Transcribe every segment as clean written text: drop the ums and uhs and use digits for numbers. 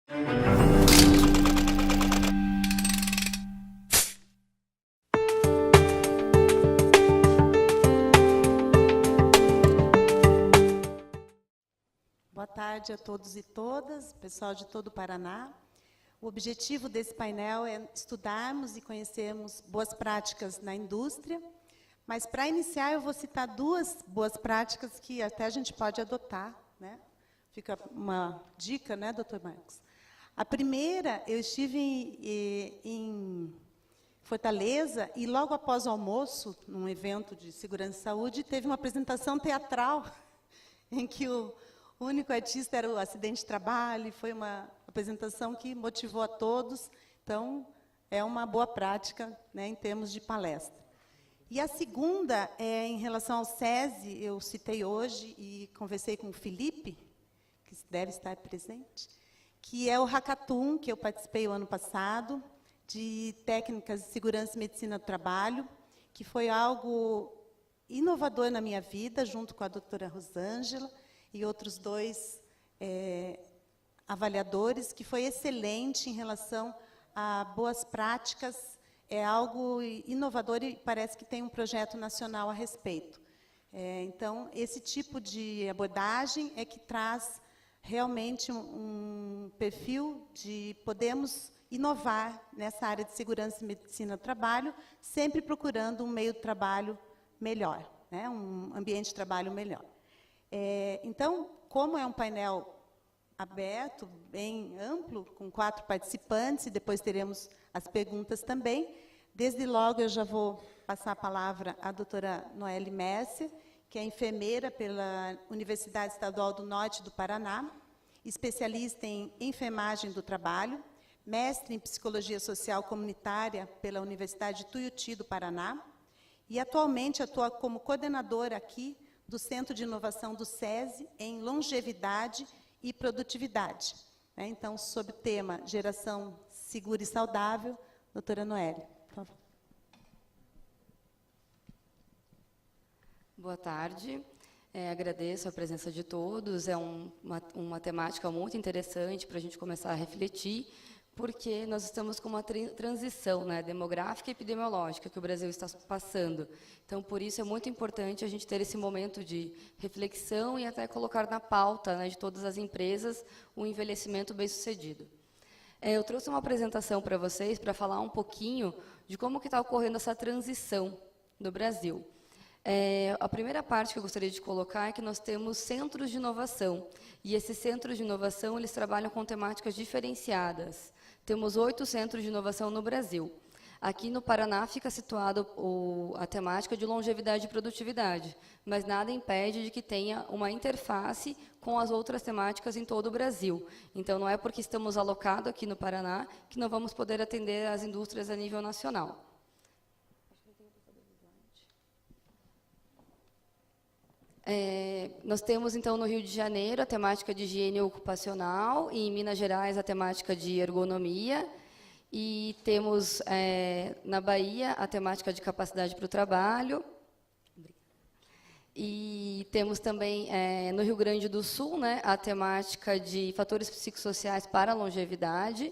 Boa tarde a todos e todas, pessoal de todo o Paraná. O objetivo desse painel é estudarmos e conhecermos boas práticas na indústria, mas, para iniciar, eu vou citar duas boas práticas que até a gente pode adotar, né? Fica uma dica, né, doutor Marcos? A primeira, eu estive em Fortaleza e, logo após o almoço, num evento de segurança e saúde, teve uma apresentação teatral em que o único artista era o acidente de trabalho, e foi uma apresentação que motivou a todos. Então, é uma boa prática, né, em termos de palestra. E a segunda é em relação ao SESI, eu citei hoje e conversei com o Felipe, que deve estar presente, que é o Hackathon, que eu participei o ano passado, de técnicas de segurança e medicina do trabalho, que foi algo inovador na minha vida, junto com a doutora Rosângela, e outros dois avaliadores, que foi excelente em relação a boas práticas, é algo inovador e parece que tem um projeto nacional a respeito. Então, esse tipo de abordagem é que traz realmente um perfil de podemos inovar nessa área de segurança e medicina do trabalho, sempre procurando um meio de trabalho melhor, né, um ambiente de trabalho melhor. Então, como é um painel aberto, bem amplo, com 4 participantes, e depois teremos as perguntas também, desde logo eu já vou passar a palavra à doutora Noelle Messer, que é enfermeira pela Universidade Estadual do Norte do Paraná, especialista em enfermagem do trabalho, mestre em Psicologia Social Comunitária pela Universidade de Tuiuti do Paraná, e atualmente atua como coordenadora aqui do Centro de Inovação do SESI em longevidade e produtividade. Então, sob o tema Geração Segura e Saudável, doutora Noelle, por favor. Boa tarde. Agradeço a presença de todos. É uma temática muito interessante para a gente começar a refletir, porque nós estamos com uma transição, né, demográfica e epidemiológica que o Brasil está passando. Então, por isso, é muito importante a gente ter esse momento de reflexão e até colocar na pauta, né, de todas as empresas o envelhecimento bem-sucedido. Eu trouxe uma apresentação para vocês para falar um pouquinho de como que está ocorrendo essa transição no Brasil. A primeira parte que eu gostaria de colocar é que nós temos centros de inovação. E esses centros de inovação, eles trabalham com temáticas diferenciadas. Temos 8 centros de inovação no Brasil. Aqui no Paraná fica situada a temática de longevidade e produtividade, mas nada impede de que tenha uma interface com as outras temáticas em todo o Brasil. Então, não é porque estamos alocados aqui no Paraná que não vamos poder atender as indústrias a nível nacional. Nós temos, então, no Rio de Janeiro, a temática de higiene ocupacional, e em Minas Gerais, a temática de ergonomia, e temos, na Bahia, a temática de capacidade para o trabalho, e temos também, no Rio Grande do Sul, né, a temática de fatores psicossociais para a longevidade.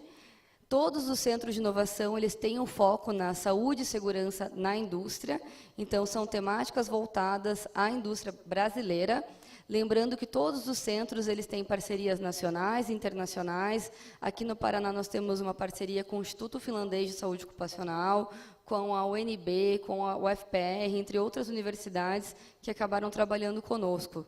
Todos os centros de inovação, eles têm um foco na saúde e segurança na indústria, então são temáticas voltadas à indústria brasileira, lembrando que todos os centros, eles têm parcerias nacionais e internacionais. Aqui no Paraná nós temos uma parceria com o Instituto Finlandês de Saúde Ocupacional, com a UNB, com a UFPR, entre outras universidades que acabaram trabalhando conosco.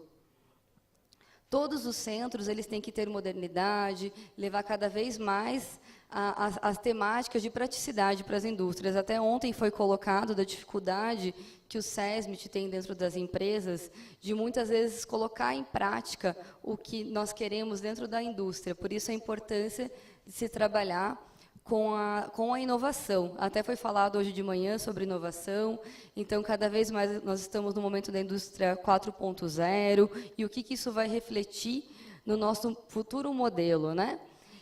Todos os centros, eles têm que ter modernidade, levar cada vez mais as temáticas de praticidade para as indústrias. Até ontem foi colocado da dificuldade que o SESMIT tem dentro das empresas de, muitas vezes, colocar em prática o que nós queremos dentro da indústria. Por isso, a importância de se trabalhar com a inovação. Até foi falado hoje de manhã sobre inovação, então, cada vez mais, nós estamos no momento da indústria 4.0, e o que isso vai refletir no nosso futuro modelo, né?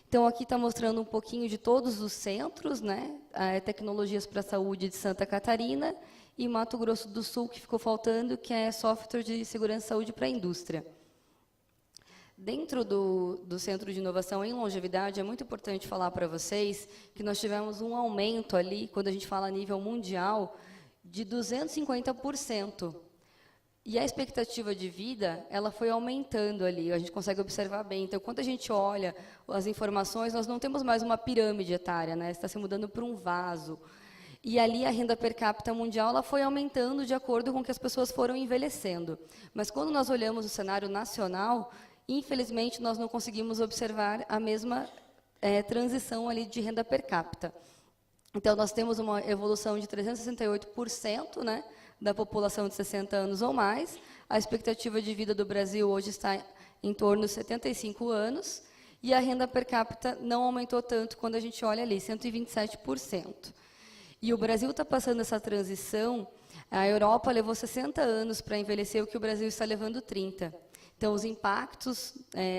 Então, aqui está mostrando um pouquinho de todos os centros, né? Tecnologias para a Saúde de Santa Catarina e Mato Grosso do Sul, que ficou faltando, que é software de segurança e saúde para a indústria. Dentro do Centro de Inovação em Longevidade, é muito importante falar para vocês que nós tivemos um aumento ali, quando a gente fala a nível mundial, de 250%. E a expectativa de vida, ela foi aumentando ali, a gente consegue observar bem. Então, quando a gente olha as informações, nós não temos mais uma pirâmide etária, né? Está se mudando para um vaso. E ali a renda per capita mundial ela foi aumentando de acordo com que as pessoas foram envelhecendo. Mas quando nós olhamos o cenário nacional, infelizmente, nós não conseguimos observar a mesma transição ali de renda per capita. Então, nós temos uma evolução de 368%, né, da população de 60 anos ou mais. A expectativa de vida do Brasil hoje está em torno de 75 anos, e a renda per capita não aumentou tanto quando a gente olha ali, 127%. E o Brasil está passando essa transição, a Europa levou 60 anos para envelhecer, o que o Brasil está levando 30. Então, os impactos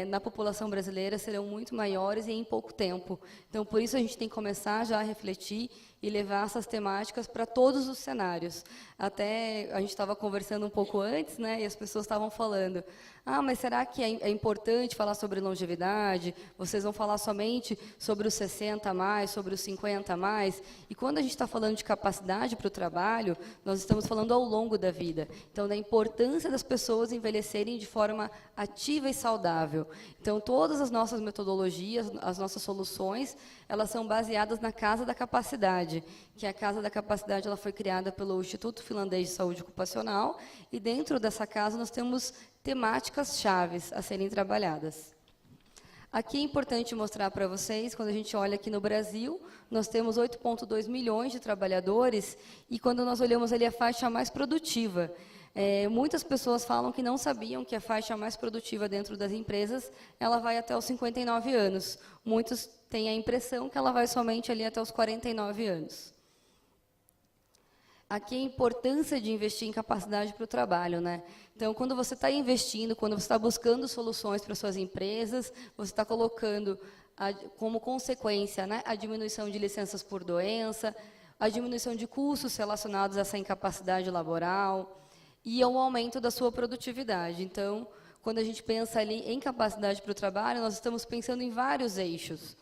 na população brasileira serão muito maiores e em pouco tempo. Então, por isso, a gente tem que começar já a refletir e levar essas temáticas para todos os cenários. Até a gente estava conversando um pouco antes, né, e as pessoas estavam falando, mas será que é importante falar sobre longevidade? Vocês vão falar somente sobre os 60 a mais, sobre os 50 a mais? E quando a gente está falando de capacidade para o trabalho, nós estamos falando ao longo da vida. Então, da importância das pessoas envelhecerem de forma ativa e saudável. Então, todas as nossas metodologias, as nossas soluções, elas são baseadas na Casa da Capacidade, que a Casa da Capacidade ela foi criada pelo Instituto Finlandês de Saúde Ocupacional, e dentro dessa casa nós temos temáticas chaves a serem trabalhadas. Aqui é importante mostrar para vocês, quando a gente olha aqui no Brasil, nós temos 8,2 milhões de trabalhadores, e quando nós olhamos ali a faixa mais produtiva, muitas pessoas falam que não sabiam que a faixa mais produtiva dentro das empresas, ela vai até os 59 anos. Muitos têm a impressão que ela vai somente ali até os 49 anos. Aqui a importância de investir em capacidade para o trabalho, né? Então, quando você está investindo, quando você está buscando soluções para suas empresas, você está colocando como consequência, né, a diminuição de licenças por doença, a diminuição de custos relacionados a essa incapacidade laboral e ao aumento da sua produtividade. Então, quando a gente pensa ali em capacidade para o trabalho, nós estamos pensando em vários eixos.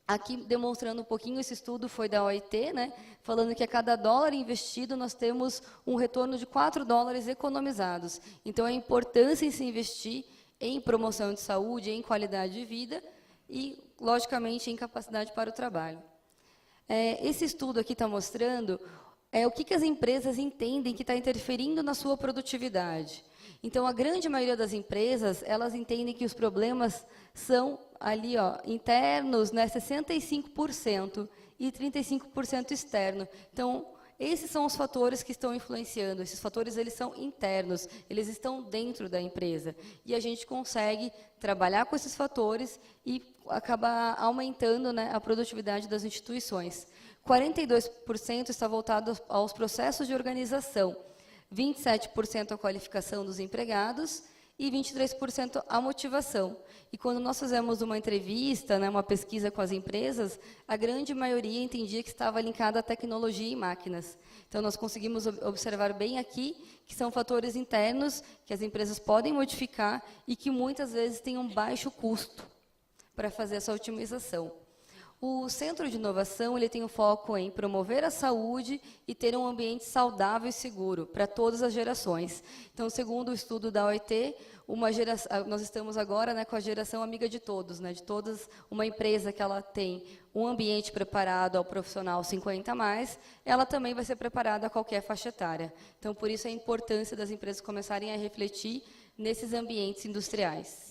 Aqui, demonstrando um pouquinho, esse estudo foi da OIT, né, falando que a cada dólar investido, nós temos um retorno de 4 dólares economizados. Então, a importância em se investir em promoção de saúde, em qualidade de vida e, logicamente, em capacidade para o trabalho. Esse estudo aqui está mostrando o que as empresas entendem que está interferindo na sua produtividade. Então, a grande maioria das empresas, elas entendem que os problemas são ali, internos, né, 65% e 35% externo. Então, esses são os fatores que estão influenciando. Esses fatores, eles são internos, eles estão dentro da empresa. E a gente consegue trabalhar com esses fatores e acabar aumentando, né, a produtividade das instituições. 42% está voltado aos processos de organização, 27% a qualificação dos empregados e 23% a motivação. E quando nós fizemos uma entrevista, né, uma pesquisa com as empresas, a grande maioria entendia que estava linkada à tecnologia e máquinas. Então, nós conseguimos observar bem aqui que são fatores internos que as empresas podem modificar e que muitas vezes têm um baixo custo para fazer essa otimização. O Centro de Inovação ele tem um foco em promover a saúde e ter um ambiente saudável e seguro para todas as gerações. Então, segundo o estudo da OIT, nós estamos agora, né, com a geração amiga de todos, né, de todas, uma empresa que ela tem um ambiente preparado ao profissional 50+, ela também vai ser preparada a qualquer faixa etária. Então, por isso a importância das empresas começarem a refletir nesses ambientes industriais.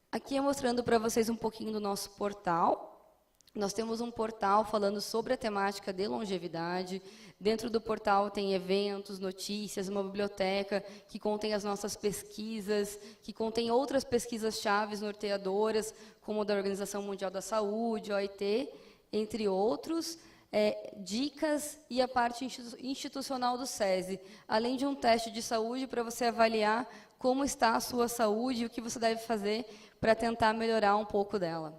Aqui é mostrando para vocês um pouquinho do nosso portal. Nós temos um portal falando sobre a temática de longevidade. Dentro do portal tem eventos, notícias, uma biblioteca que contém as nossas pesquisas, que contém outras pesquisas chaves norteadoras, como a da Organização Mundial da Saúde, OIT, entre outros, dicas e a parte institucional do SESI, além de um teste de saúde para você avaliar como está a sua saúde e o que você deve fazer para tentar melhorar um pouco dela.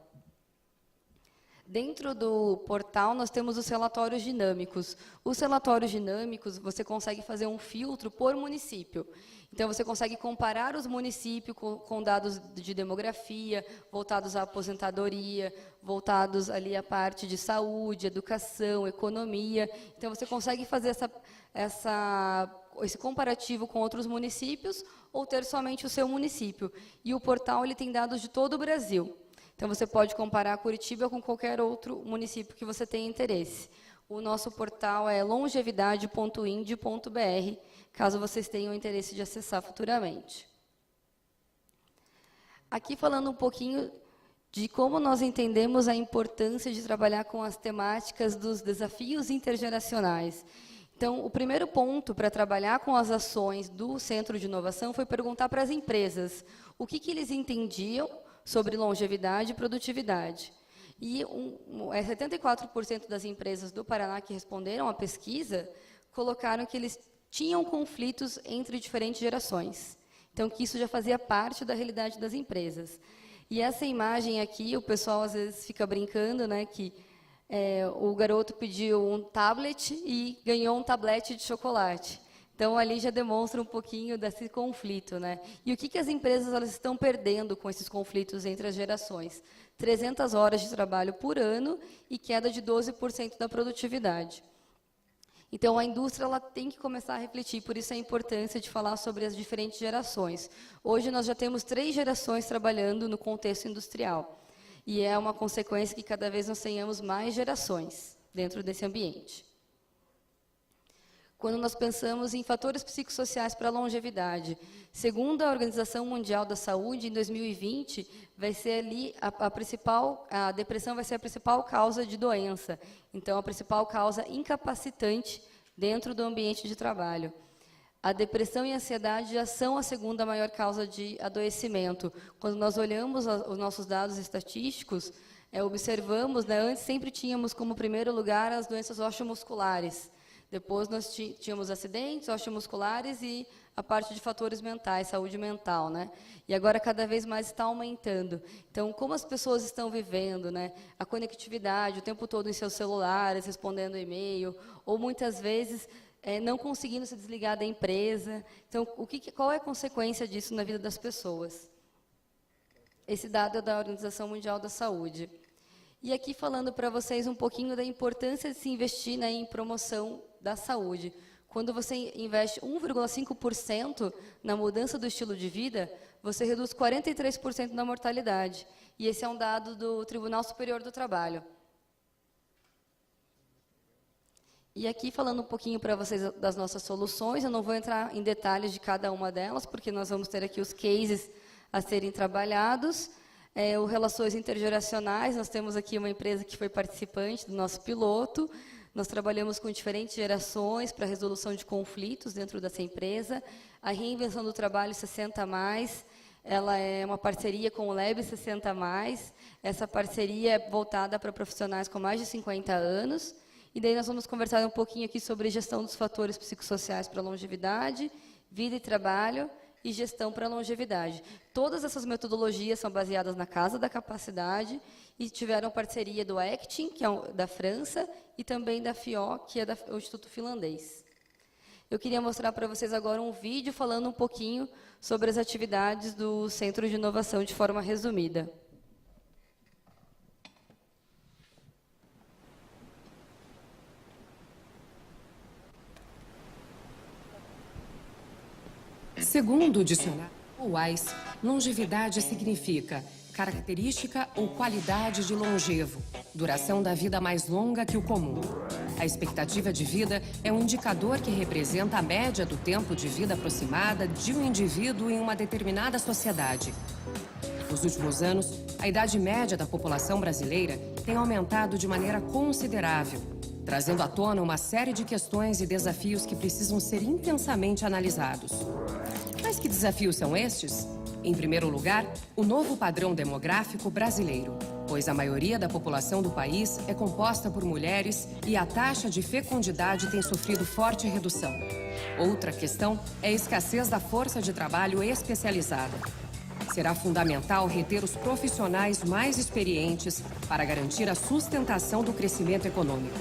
Dentro do portal, nós temos os relatórios dinâmicos. Os relatórios dinâmicos, você consegue fazer um filtro por município. Então, você consegue comparar os municípios com dados de demografia, voltados à aposentadoria, voltados ali à parte de saúde, educação, economia. Então, você consegue fazer esse comparativo com outros municípios ou ter somente o seu município. E o portal ele tem dados de todo o Brasil. Então, você pode comparar Curitiba com qualquer outro município que você tenha interesse. O nosso portal é longevidade.ind.br, caso vocês tenham interesse de acessar futuramente. Aqui falando um pouquinho de como nós entendemos a importância de trabalhar com as temáticas dos desafios intergeracionais. Então, o primeiro ponto para trabalhar com as ações do Centro de Inovação foi perguntar para as empresas o que eles entendiam sobre longevidade e produtividade. E 74% das empresas do Paraná que responderam à pesquisa colocaram que eles tinham conflitos entre diferentes gerações. Então, que isso já fazia parte da realidade das empresas. E essa imagem aqui, o pessoal às vezes fica brincando, né, que o garoto pediu um tablet e ganhou um tablete de chocolate. Então, ali já demonstra um pouquinho desse conflito, né? E o que as empresas elas estão perdendo com esses conflitos entre as gerações? 300 horas de trabalho por ano e queda de 12% da produtividade. Então, a indústria ela tem que começar a refletir, por isso a importância de falar sobre as diferentes gerações. Hoje, nós já temos 3 gerações trabalhando no contexto industrial. E é uma consequência que cada vez nós tenhamos mais gerações dentro desse ambiente. Quando nós pensamos em fatores psicossociais para a longevidade, segundo a Organização Mundial da Saúde, em 2020, vai ser ali a depressão vai ser a principal causa de doença. Então, a principal causa incapacitante dentro do ambiente de trabalho. A depressão e a ansiedade já são a segunda maior causa de adoecimento. Quando nós olhamos os nossos dados estatísticos, observamos, né, antes sempre tínhamos como primeiro lugar as doenças osteomusculares. Depois nós tínhamos acidentes osteomusculares e a parte de fatores mentais, saúde mental, né? E agora cada vez mais está aumentando. Então, como as pessoas estão vivendo, né? A conectividade, o tempo todo em seus celulares, respondendo e-mail, ou muitas vezes não conseguindo se desligar da empresa. Então, qual é a consequência disso na vida das pessoas? Esse dado é da Organização Mundial da Saúde. E aqui falando para vocês um pouquinho da importância de se investir, né, em promoção da saúde. Quando você investe 1,5% na mudança do estilo de vida, você reduz 43% da mortalidade. E esse é um dado do Tribunal Superior do Trabalho. E aqui falando um pouquinho para vocês das nossas soluções, eu não vou entrar em detalhes de cada uma delas, porque nós vamos ter aqui os cases a serem trabalhados. O Relações Intergeracionais, nós temos aqui uma empresa que foi participante do nosso piloto. Nós trabalhamos com diferentes gerações para a resolução de conflitos dentro dessa empresa. A Reinvenção do Trabalho 60+, ela é uma parceria com o Lab 60+. Essa parceria é voltada para profissionais com mais de 50 anos. E daí nós vamos conversar um pouquinho aqui sobre gestão dos fatores psicossociais para a longevidade, vida e trabalho, e gestão para a longevidade. Todas essas metodologias são baseadas na Casa da Capacidade e tiveram parceria do Acting, que é da França, e também da FIO, que é do Instituto Finlandês. Eu queria mostrar para vocês agora um vídeo falando um pouquinho sobre as atividades do Centro de Inovação de forma resumida. Segundo o dicionário Wise, longevidade significa característica ou qualidade de longevo, duração da vida mais longa que o comum. A expectativa de vida é um indicador que representa a média do tempo de vida aproximada de um indivíduo em uma determinada sociedade. Nos últimos anos, a idade média da população brasileira tem aumentado de maneira considerável, trazendo à tona uma série de questões e desafios que precisam ser intensamente analisados. Mas que desafios são estes? Em primeiro lugar, o novo padrão demográfico brasileiro, pois a maioria da população do país é composta por mulheres e a taxa de fecundidade tem sofrido forte redução. Outra questão é a escassez da força de trabalho especializada. será fundamental reter os profissionais mais experientes para garantir a sustentação do crescimento econômico.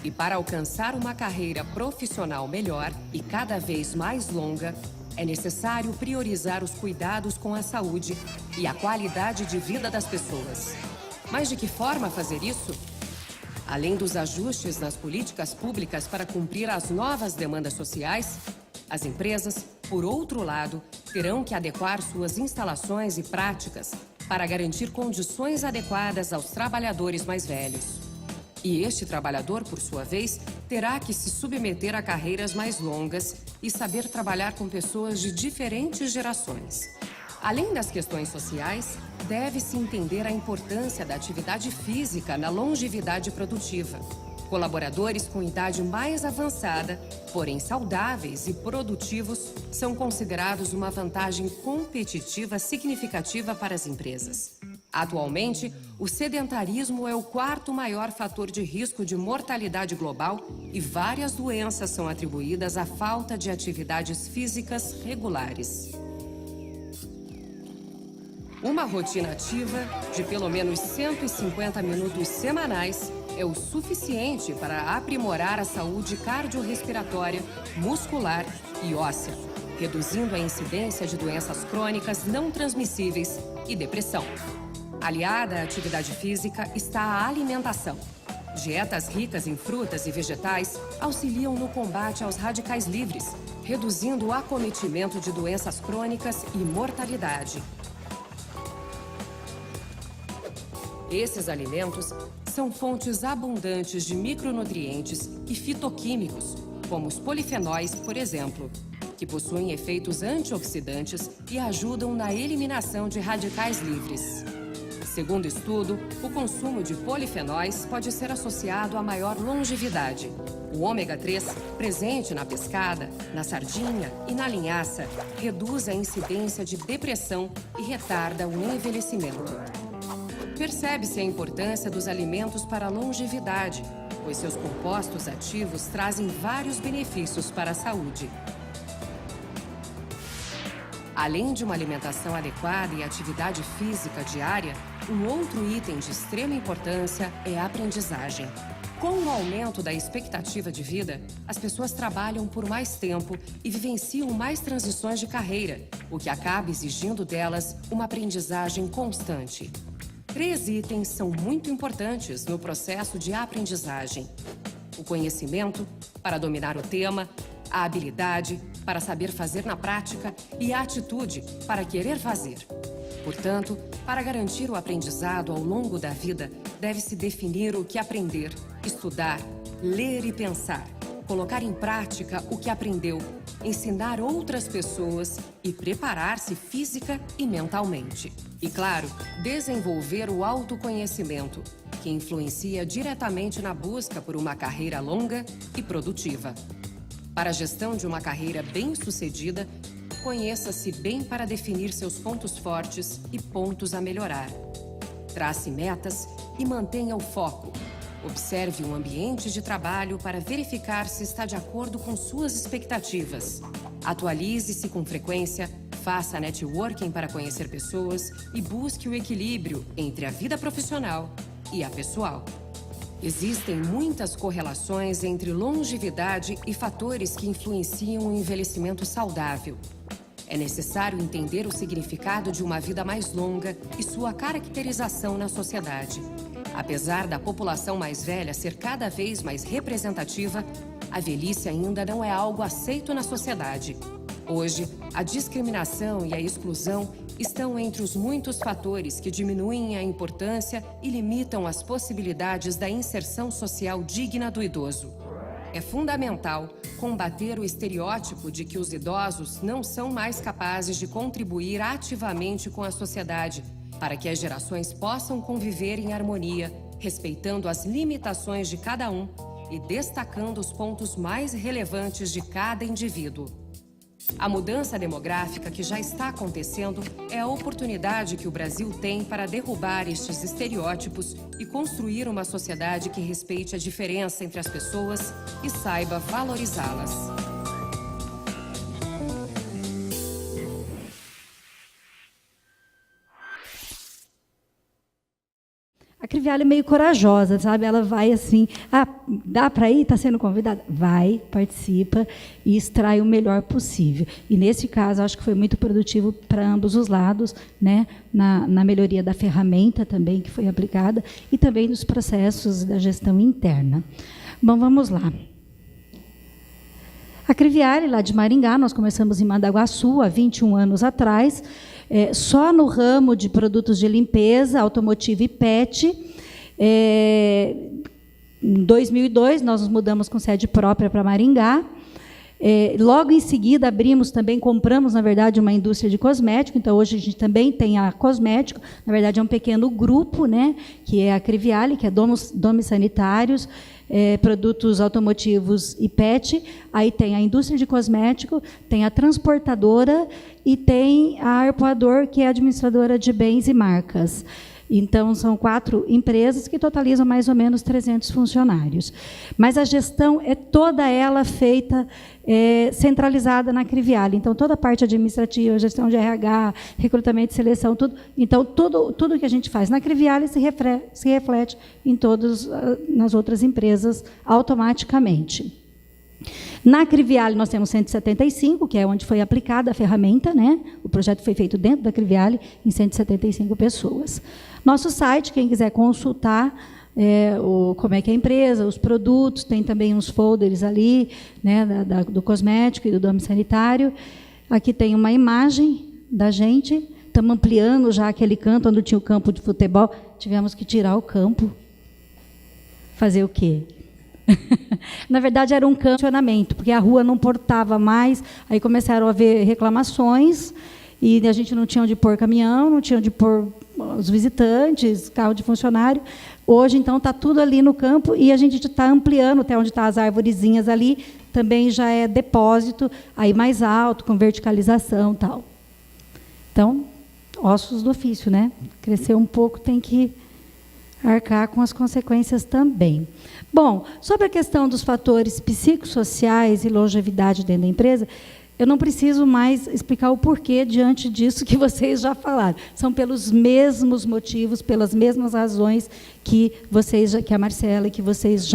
E para alcançar uma carreira profissional melhor e cada vez mais longa, é necessário priorizar os cuidados com a saúde e a qualidade de vida das pessoas. Mas de que forma fazer isso? Além dos ajustes nas políticas públicas para cumprir as novas demandas sociais, as empresas, por outro lado, terão que adequar suas instalações e práticas para garantir condições adequadas aos trabalhadores mais velhos. E este trabalhador, por sua vez, terá que se submeter a carreiras mais longas e saber trabalhar com pessoas de diferentes gerações. Além das questões sociais, deve-se entender a importância da atividade física na longevidade produtiva. Colaboradores com idade mais avançada, porém saudáveis e produtivos, são considerados uma vantagem competitiva significativa para as empresas. Atualmente, o sedentarismo é o quarto maior fator de risco de mortalidade global e várias doenças são atribuídas à falta de atividades físicas regulares. Uma rotina ativa de pelo menos 150 minutos semanais é o suficiente para aprimorar a saúde cardiorrespiratória, muscular e óssea, reduzindo a incidência de doenças crônicas não transmissíveis e depressão. Aliada à atividade física está a alimentação. Dietas ricas em frutas e vegetais auxiliam no combate aos radicais livres, reduzindo o acometimento de doenças crônicas e mortalidade. Esses alimentos são fontes abundantes de micronutrientes e fitoquímicos, como os polifenóis, por exemplo, que possuem efeitos antioxidantes e ajudam na eliminação de radicais livres. Segundo estudo, o consumo de polifenóis pode ser associado a maior longevidade. O ômega 3, presente na pescada, na sardinha e na linhaça, reduz a incidência de depressão e retarda o envelhecimento. Percebe-se a importância dos alimentos para a longevidade, pois seus compostos ativos trazem vários benefícios para a saúde. Além de uma alimentação adequada e atividade física diária, um outro item de extrema importância é a aprendizagem. Com o aumento da expectativa de vida, as pessoas trabalham por mais tempo e vivenciam mais transições de carreira, o que acaba exigindo delas uma aprendizagem constante. 3 itens são muito importantes no processo de aprendizagem: o conhecimento, para dominar o tema, a habilidade, para saber fazer na prática, e a atitude, para querer fazer. Portanto, para garantir o aprendizado ao longo da vida, deve-se definir o que aprender, estudar, ler e pensar, colocar em prática o que aprendeu, ensinar outras pessoas e preparar-se física e mentalmente. E, claro, desenvolver o autoconhecimento, que influencia diretamente na busca por uma carreira longa e produtiva. Para a gestão de uma carreira bem-sucedida, conheça-se bem para definir seus pontos fortes e pontos a melhorar. Trace metas e mantenha o foco. Observe o ambiente de trabalho para verificar se está de acordo com suas expectativas. Atualize-se com frequência, faça networking para conhecer pessoas e busque o equilíbrio entre a vida profissional e a pessoal. Existem muitas correlações entre longevidade e fatores que influenciam o envelhecimento saudável. É necessário entender o significado de uma vida mais longa e sua caracterização na sociedade. Apesar da população mais velha ser cada vez mais representativa, a velhice ainda não é algo aceito na sociedade. Hoje, a discriminação e a exclusão estão entre os muitos fatores que diminuem a importância e limitam as possibilidades da inserção social digna do idoso. É fundamental combater o estereótipo de que os idosos não são mais capazes de contribuir ativamente com a sociedade, para que as gerações possam conviver em harmonia, respeitando as limitações de cada um e destacando os pontos mais relevantes de cada indivíduo. A mudança demográfica que já está acontecendo é a oportunidade que o Brasil tem para derrubar estes estereótipos e construir uma sociedade que respeite a diferença entre as pessoas e saiba valorizá-las. A Criviale é meio corajosa, sabe? Ela vai assim, dá para ir? Está sendo convidada? Vai, participa e extrai o melhor possível. E, nesse caso, acho que foi muito produtivo para ambos os lados, né? Na melhoria da ferramenta também que foi aplicada e também nos processos da gestão interna. Bom, vamos lá. A Criviale, lá de Maringá, nós começamos em Mandaguaçu, há 21 anos atrás, só no ramo de produtos de limpeza, automotivo e PET. Em 2002, nós nos mudamos com sede própria para Maringá. Logo em seguida, compramos, na verdade, uma indústria de cosmético, então hoje a gente também tem a cosmético, na verdade é um pequeno grupo, né, que é a Criviale, que é Domes Sanitários, produtos automotivos e PET, aí tem a indústria de cosmético, tem a transportadora e tem a Arpoador, que é a administradora de bens e marcas. Então, são 4 empresas que totalizam mais ou menos 300 funcionários. Mas a gestão é toda ela feita centralizada na Criviale. Então, toda a parte administrativa, gestão de RH, recrutamento e seleção, tudo. Então, tudo que a gente faz na Criviale se reflete em todas nas outras empresas automaticamente. Na Criviale, nós temos 175, que é onde foi aplicada a ferramenta, né? O projeto foi feito dentro da Criviale, em 175 pessoas. Nosso site, quem quiser consultar como é que é a empresa, os produtos, tem também uns folders ali, né, do cosmético e do dome sanitário. Aqui tem uma imagem da gente, estamos ampliando já aquele canto onde tinha o campo de futebol, tivemos que tirar o campo. Fazer o quê? Na verdade, era um cancionamento, porque a rua não portava mais, aí começaram a haver reclamações, e a gente não tinha onde pôr caminhão, não tinha onde pôr os visitantes, carro de funcionário. Hoje, então, está tudo ali no campo, e a gente está ampliando até onde estão as arvorezinhas ali, também já é depósito, aí mais alto, com verticalização e tal. Então, ossos do ofício, né? Crescer um pouco tem que arcar com as consequências também. Bom, sobre a questão dos fatores psicossociais e longevidade dentro da empresa, eu não preciso mais explicar o porquê diante disso que vocês já falaram. São pelos mesmos motivos, pelas mesmas razões que que a Marcela, que vocês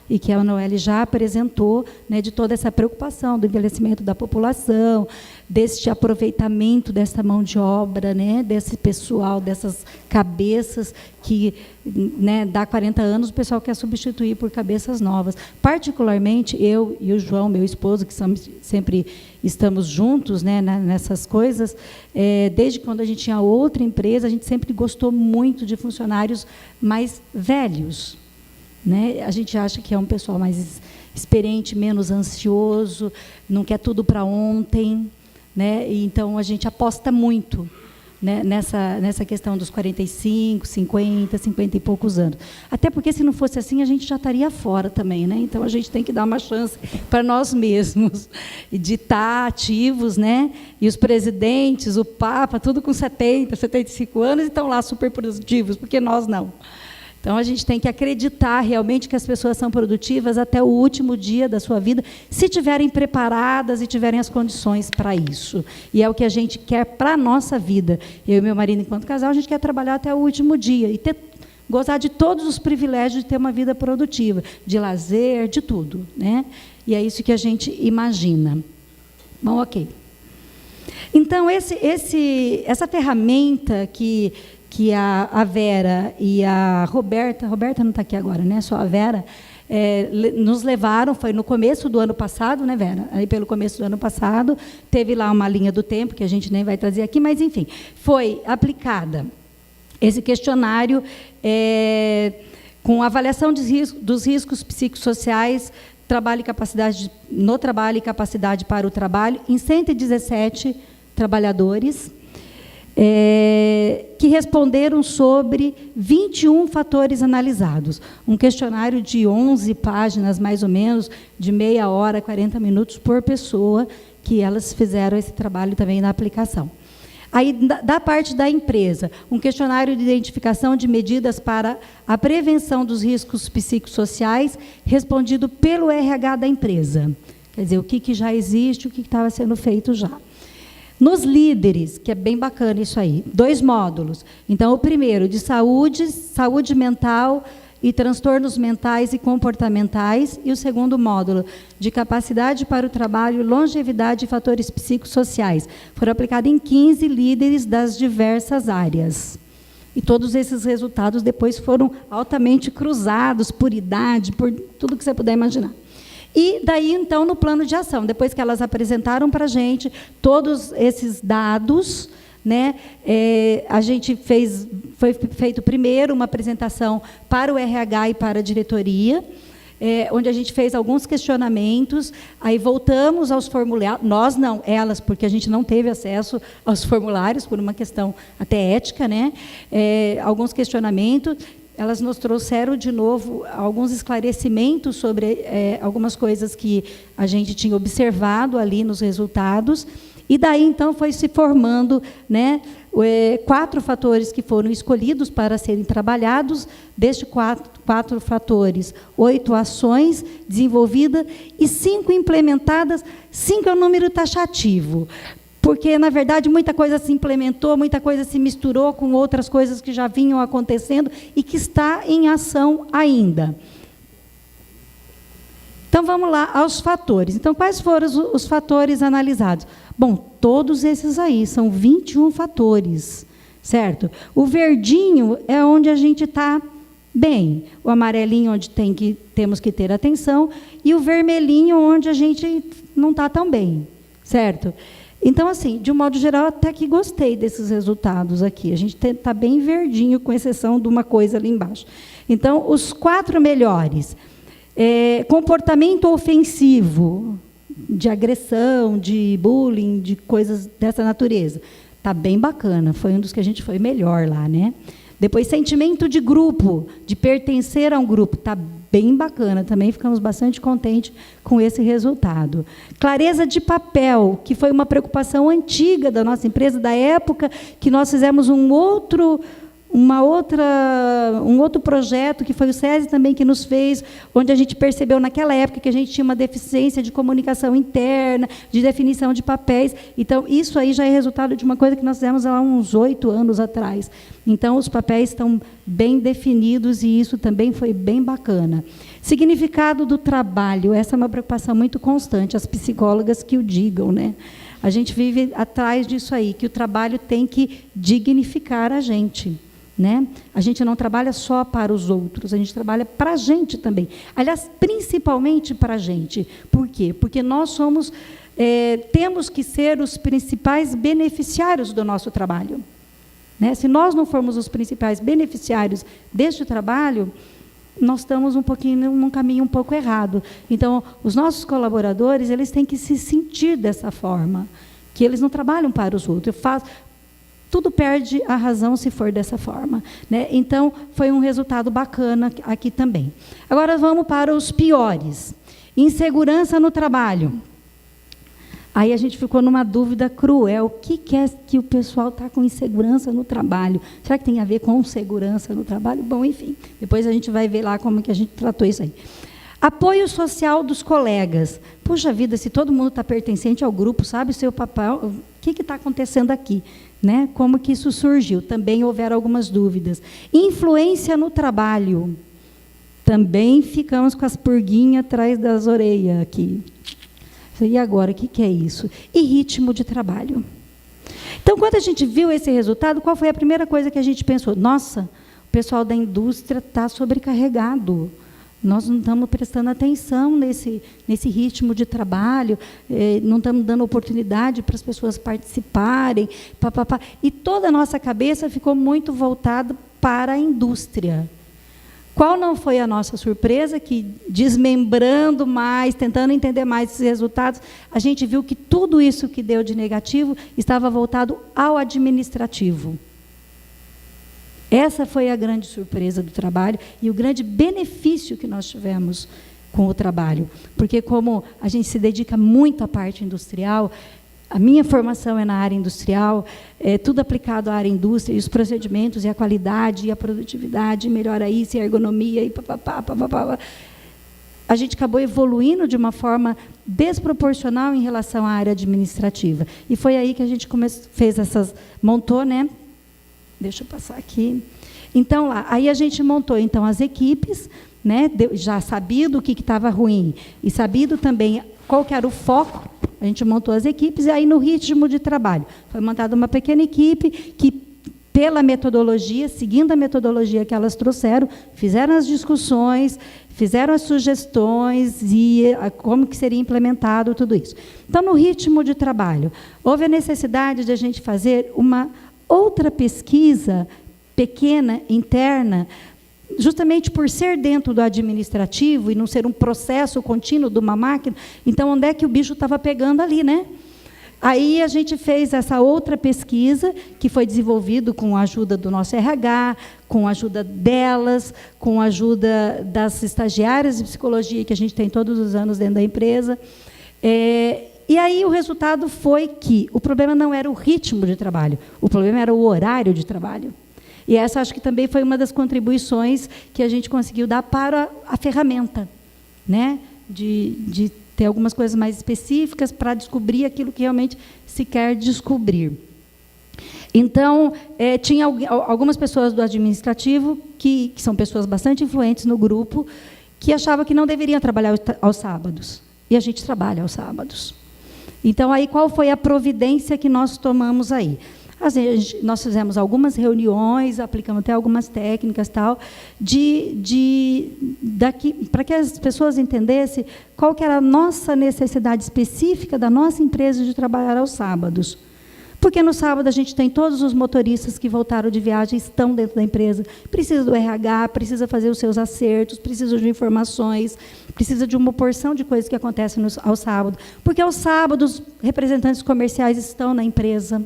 e que a Noelle já apresentou, né, de toda essa preocupação do envelhecimento da população, deste aproveitamento dessa mão de obra, né, desse pessoal, dessas cabeças que, né, dá 40 anos, o pessoal quer substituir por cabeças novas. Particularmente, eu e o João, meu esposo, que sempre estamos juntos, né, nessas coisas, desde quando a gente tinha outra empresa, a gente sempre gostou muito de funcionários mais velhos, né? A gente acha que é um pessoal mais experiente, menos ansioso, não quer tudo para ontem, né? E, então, a gente aposta muito, né, nessa questão dos 45, 50, 50 e poucos anos. Até porque, se não fosse assim, a gente já estaria fora também, né? Então, a gente tem que dar uma chance para nós mesmos, de estar ativos, né? E os presidentes, o Papa, tudo com 70, 75 anos, e estão lá super produtivos, porque nós não. Então, a gente tem que acreditar realmente que as pessoas são produtivas até o último dia da sua vida, se estiverem preparadas e tiverem as condições para isso. E é o que a gente quer para a nossa vida. Eu e meu marido, enquanto casal, a gente quer trabalhar até o último dia e gozar de todos os privilégios de ter uma vida produtiva, de lazer, de tudo, né? E é isso que a gente imagina. Bom, ok. Então, essa ferramenta que a Vera e a Roberta não está aqui agora, né? Só a Vera, nos levaram, foi no começo do ano passado, né, Vera? Aí, pelo começo do ano passado, teve lá uma linha do tempo, que a gente nem vai trazer aqui, mas, enfim, foi aplicada esse questionário com avaliação dos riscos psicossociais, no trabalho e capacidade para o trabalho, em 117 trabalhadores, que responderam sobre 21 fatores analisados. Um questionário de 11 páginas, mais ou menos, de meia hora, 40 minutos por pessoa, que elas fizeram esse trabalho também na aplicação. Aí, da parte da empresa, um questionário de identificação de medidas para a prevenção dos riscos psicossociais, respondido pelo RH da empresa. Quer dizer, o que já existe, o que estava sendo feito já. Nos líderes, que é bem bacana isso aí, 2 módulos. Então, o primeiro, de saúde mental e transtornos mentais e comportamentais, e o segundo módulo, de capacidade para o trabalho, longevidade e fatores psicossociais. Foram aplicados em 15 líderes das diversas áreas. E todos esses resultados depois foram altamente cruzados por idade, por tudo que você puder imaginar. E daí, então, no plano de ação, depois que elas apresentaram para a gente todos esses dados, né, foi feito primeiro uma apresentação para o RH e para a diretoria, onde a gente fez alguns questionamentos, aí voltamos aos formulários, nós não, elas, porque a gente não teve acesso aos formulários, por uma questão até ética, né, alguns questionamentos. Elas nos trouxeram, de novo, alguns esclarecimentos sobre algumas coisas que a gente tinha observado ali nos resultados. E daí, então, foi se formando, né, 4 fatores que foram escolhidos para serem trabalhados. Destes 4 fatores, 8 ações desenvolvidas e 5 implementadas. 5 é um número taxativo, porque, na verdade, muita coisa se implementou, muita coisa se misturou com outras coisas que já vinham acontecendo e que está em ação ainda. Então, vamos lá aos fatores. Então, quais foram os fatores analisados? Bom, todos esses aí, são 21 fatores, certo? O verdinho é onde a gente está bem, o amarelinho onde temos que ter atenção, e o vermelhinho onde a gente não está tão bem, certo? Então, assim, de um modo geral, até que gostei desses resultados aqui. A gente está bem verdinho, com exceção de uma coisa ali embaixo. Então, os 4 melhores. Comportamento ofensivo, de agressão, de bullying, de coisas dessa natureza. Está bem bacana, foi um dos que a gente foi melhor lá, né? Depois, sentimento de grupo, de pertencer a um grupo, está bem bacana, também ficamos bastante contentes com esse resultado. Clareza de papel, que foi uma preocupação antiga da nossa empresa, da época que nós fizemos um outro projeto, que foi o SESI também que nos fez, onde a gente percebeu naquela época que a gente tinha uma deficiência de comunicação interna, de definição de papéis. Então, isso aí já é resultado de uma coisa que nós fizemos há uns 8 anos atrás. Então, os papéis estão bem definidos e isso também foi bem bacana. Significado do trabalho, essa é uma preocupação muito constante, as psicólogas que o digam, né? A gente vive atrás disso aí, que o trabalho tem que dignificar a gente. Né? A gente não trabalha só para os outros, a gente trabalha para a gente também. Aliás, principalmente para a gente. Por quê? Porque nós temos que ser os principais beneficiários do nosso trabalho. Né? Se nós não formos os principais beneficiários deste trabalho, nós estamos num caminho um pouco errado. Então, os nossos colaboradores, eles têm que se sentir dessa forma, que eles não trabalham para os outros. Tudo perde a razão se for dessa forma, né? Então, foi um resultado bacana aqui também. Agora, vamos para os piores. Insegurança no trabalho. Aí a gente ficou numa dúvida cruel. O que é que o pessoal está com insegurança no trabalho? Será que tem a ver com segurança no trabalho? Bom, enfim, depois a gente vai ver lá como que a gente tratou isso aí. Apoio social dos colegas. Puxa vida, se todo mundo está pertencente ao grupo, sabe o seu papel, o que está acontecendo aqui? Né? Como que isso surgiu? Também houveram algumas dúvidas. Influência no trabalho. Também ficamos com as purguinhas atrás das orelhas aqui. E agora, o que é isso? E ritmo de trabalho. Então, quando a gente viu esse resultado, qual foi a primeira coisa que a gente pensou? Nossa, o pessoal da indústria está sobrecarregado. Nós não estamos prestando atenção nesse ritmo de trabalho, não estamos dando oportunidade para as pessoas participarem. E toda a nossa cabeça ficou muito voltada para a indústria. Qual não foi a nossa surpresa? Que, desmembrando mais, tentando entender mais esses resultados, a gente viu que tudo isso que deu de negativo estava voltado ao administrativo. Essa foi a grande surpresa do trabalho e o grande benefício que nós tivemos com o trabalho. Porque, como a gente se dedica muito à parte industrial, a minha formação é na área industrial, tudo aplicado à área indústria, e os procedimentos, e a qualidade, e a produtividade, melhora isso, e a ergonomia, e papapá. a gente acabou evoluindo de uma forma desproporcional em relação à área administrativa. E foi aí que a gente montou, né? Deixa eu passar aqui. Então, aí a gente montou, então, as equipes, né, já sabido o que estava ruim, e sabido também qual que era o foco, a gente montou as equipes, e aí, no ritmo de trabalho, foi montada uma pequena equipe que, pela metodologia, seguindo a metodologia que elas trouxeram, fizeram as discussões, fizeram as sugestões e como que seria implementado tudo isso. Então, no ritmo de trabalho, houve a necessidade de a gente fazer uma outra pesquisa pequena, interna, justamente por ser dentro do administrativo e não ser um processo contínuo de uma máquina. Então, onde é que o bicho estava pegando ali, né? Aí a gente fez essa outra pesquisa, que foi desenvolvido com a ajuda do nosso RH, com a ajuda delas, com a ajuda das estagiárias de psicologia que a gente tem todos os anos dentro da empresa. E aí o resultado foi que o problema não era o ritmo de trabalho, o problema era o horário de trabalho. E essa acho que também foi uma das contribuições que a gente conseguiu dar para a ferramenta, né? De ter algumas coisas mais específicas para descobrir aquilo que realmente se quer descobrir. Então, tinha algumas pessoas do administrativo, que são pessoas bastante influentes no grupo, que achavam que não deveriam trabalhar aos sábados. E a gente trabalha aos sábados. Então, aí, qual foi a providência que nós tomamos aí? Nós fizemos algumas reuniões, aplicamos até algumas técnicas, tal, para que as pessoas entendessem qual que era a nossa necessidade específica da nossa empresa de trabalhar aos sábados. Porque no sábado a gente tem todos os motoristas que voltaram de viagem, estão dentro da empresa, precisa do RH, precisa fazer os seus acertos, precisa de informações, precisa de uma porção de coisas que acontecem ao sábado. Porque aos sábados, representantes comerciais estão na empresa.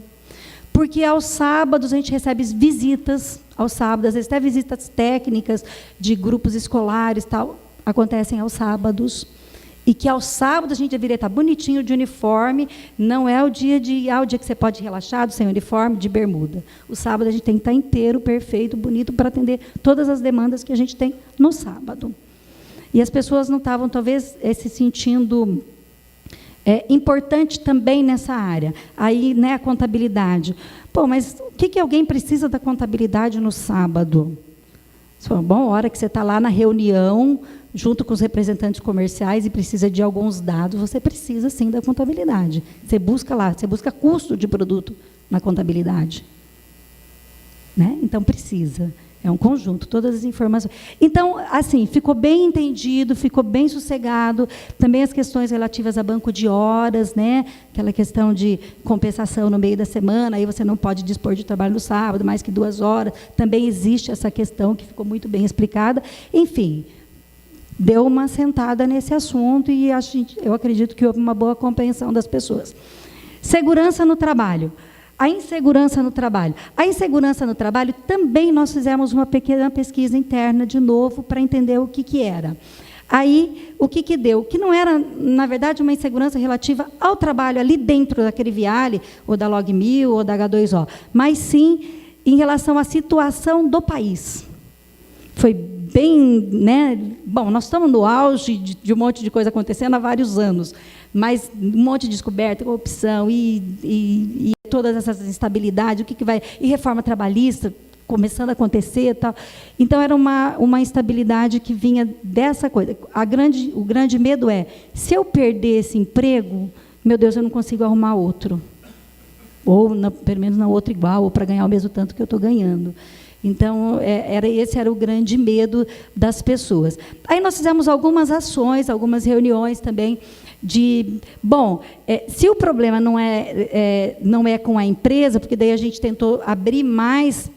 Porque aos sábados a gente recebe visitas, aos sábados, às vezes até visitas técnicas de grupos escolares, tal, acontecem aos sábados. E que aos sábados a gente deveria estar bonitinho de uniforme, não é o dia que você pode ir relaxado, sem uniforme, de bermuda. O sábado a gente tem que estar inteiro, perfeito, bonito, para atender todas as demandas que a gente tem no sábado. E as pessoas não estavam, talvez, se sentindo importante também nessa área. Aí, né, a contabilidade. Pô, mas o que alguém precisa da contabilidade no sábado? Você fala, bom, a hora que você está lá na reunião, junto com os representantes comerciais e precisa de alguns dados, você precisa, sim, da contabilidade. Você busca lá, você busca custo de produto na contabilidade. Né? Então, precisa. É um conjunto, todas as informações. Então, assim, ficou bem entendido, ficou bem sossegado. Também as questões relativas a banco de horas, né? Aquela questão de compensação no meio da semana, aí você não pode dispor de trabalho no sábado, mais que 2 horas. Também existe essa questão que ficou muito bem explicada. Enfim, deu uma sentada nesse assunto e eu acredito que houve uma boa compreensão das pessoas. Segurança no trabalho. A insegurança no trabalho. A insegurança no trabalho, também nós fizemos uma pequena pesquisa interna, de novo, para entender o que era. Aí, o que deu? Que não era, na verdade, uma insegurança relativa ao trabalho ali dentro daquele Viale, ou da Log1000, ou da H2O, mas sim em relação à situação do país. Foi bem, né? Bom, nós estamos no auge de um monte de coisa acontecendo há vários anos, mas um monte de descoberta, corrupção e todas essas instabilidades, o que vai... E reforma trabalhista começando a acontecer e tal. Então, era uma instabilidade que vinha dessa coisa. O grande medo é, se eu perder esse emprego, meu Deus, eu não consigo arrumar outro. Ou, pelo menos, não outro igual, ou para ganhar o mesmo tanto que eu estou ganhando. Então, esse era o grande medo das pessoas. Aí nós fizemos algumas ações, algumas reuniões também, se o problema não é com a empresa, porque daí a gente tentou abrir mais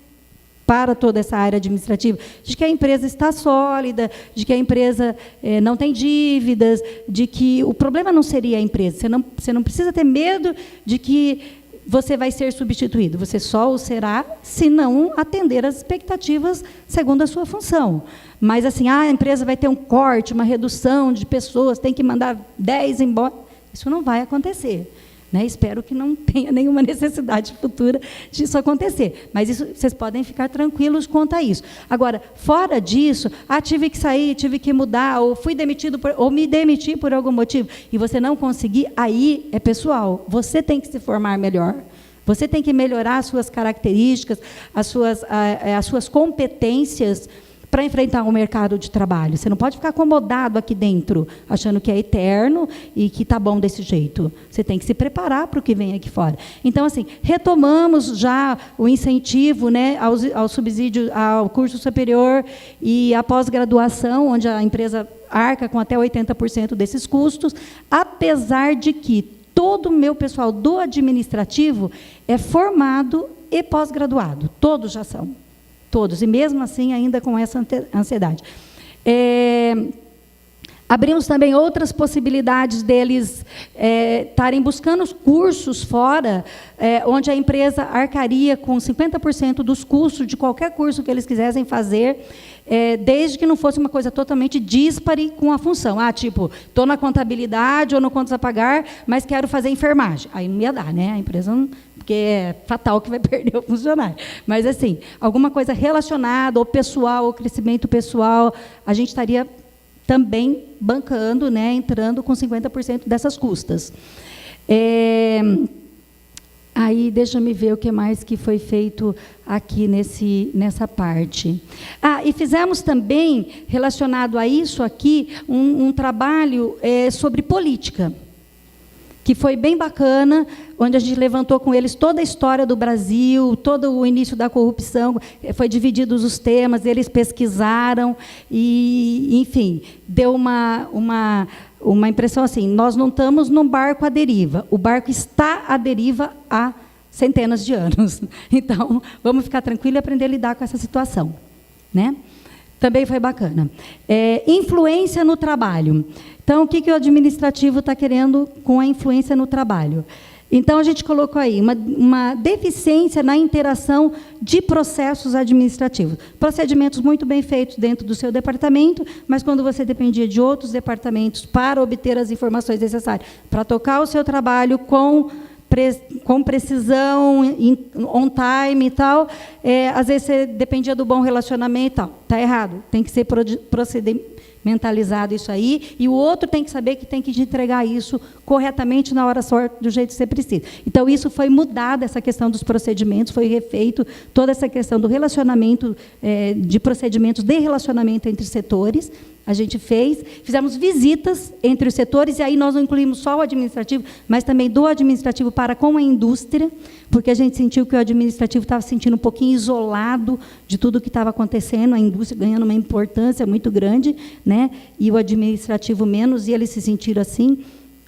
para toda essa área administrativa, de que a empresa está sólida, de que a empresa não tem dívidas, de que o problema não seria a empresa. Você não precisa ter medo de que você vai ser substituído. Você só o será se não atender às expectativas segundo a sua função. Mas, assim, a empresa vai ter um corte, uma redução de pessoas, tem que mandar 10 embora. Isso não vai acontecer. né? Espero que não tenha nenhuma necessidade futura disso acontecer. Mas isso, vocês podem ficar tranquilos quanto a isso. Agora, fora disso, tive que sair, tive que mudar, ou fui demitido, ou me demiti por algum motivo, e você não conseguir, aí é pessoal. Você tem que se formar melhor. Você tem que melhorar as suas características, as suas competências para enfrentar o mercado de trabalho. Você não pode ficar acomodado aqui dentro, achando que é eterno e que está bom desse jeito. Você tem que se preparar para o que vem aqui fora. Então, assim, retomamos já o incentivo, né, ao subsídio, ao curso superior e à pós-graduação, onde a empresa arca com até 80% desses custos, apesar de que todo o meu pessoal do administrativo é formado e pós-graduado. Todos já são. Todos, e mesmo assim ainda com essa ansiedade. Abrimos também outras possibilidades deles estarem buscando os cursos fora, onde a empresa arcaria com 50% dos custos de qualquer curso que eles quisessem fazer, desde que não fosse uma coisa totalmente díspare com a função. Tipo, estou na contabilidade ou no contas a pagar, mas quero fazer enfermagem. Aí não ia dar, né? A empresa não... porque é fatal que vai perder o funcionário. Mas, assim, alguma coisa relacionada ao pessoal, ao crescimento pessoal, a gente estaria também bancando, né, entrando com 50% dessas custas. Aí, deixa-me ver o que mais que foi feito aqui nessa parte. E fizemos também, relacionado a isso aqui, um trabalho sobre política, que foi bem bacana, onde a gente levantou com eles toda a história do Brasil, todo o início da corrupção, foi divididos os temas, eles pesquisaram, e, enfim, deu uma impressão assim, nós não estamos num barco à deriva, o barco está à deriva há centenas de anos. Então, vamos ficar tranquilos e aprender a lidar com essa situação, né? Também foi bacana. Influência no trabalho. Então, o que o administrativo está querendo com a influência no trabalho? Então, a gente colocou aí uma deficiência na interação de processos administrativos. Procedimentos muito bem feitos dentro do seu departamento, mas quando você dependia de outros departamentos para obter as informações necessárias, para tocar o seu trabalho com precisão, on time e tal, às vezes você dependia do bom relacionamento e tal. Está errado, tem que ser procedimentalizado isso aí, e o outro tem que saber que tem que te entregar isso corretamente na hora certa, do jeito que você precisa. Então, isso foi mudado, essa questão dos procedimentos, foi refeito, toda essa questão do relacionamento, de procedimentos de relacionamento entre setores, a gente fizemos visitas entre os setores, e aí nós não incluímos só o administrativo, mas também do administrativo para com a indústria, porque a gente sentiu que o administrativo estava se sentindo um pouquinho isolado de tudo o que estava acontecendo, a indústria ganhando uma importância muito grande, né? E o administrativo menos, e eles se sentiram assim,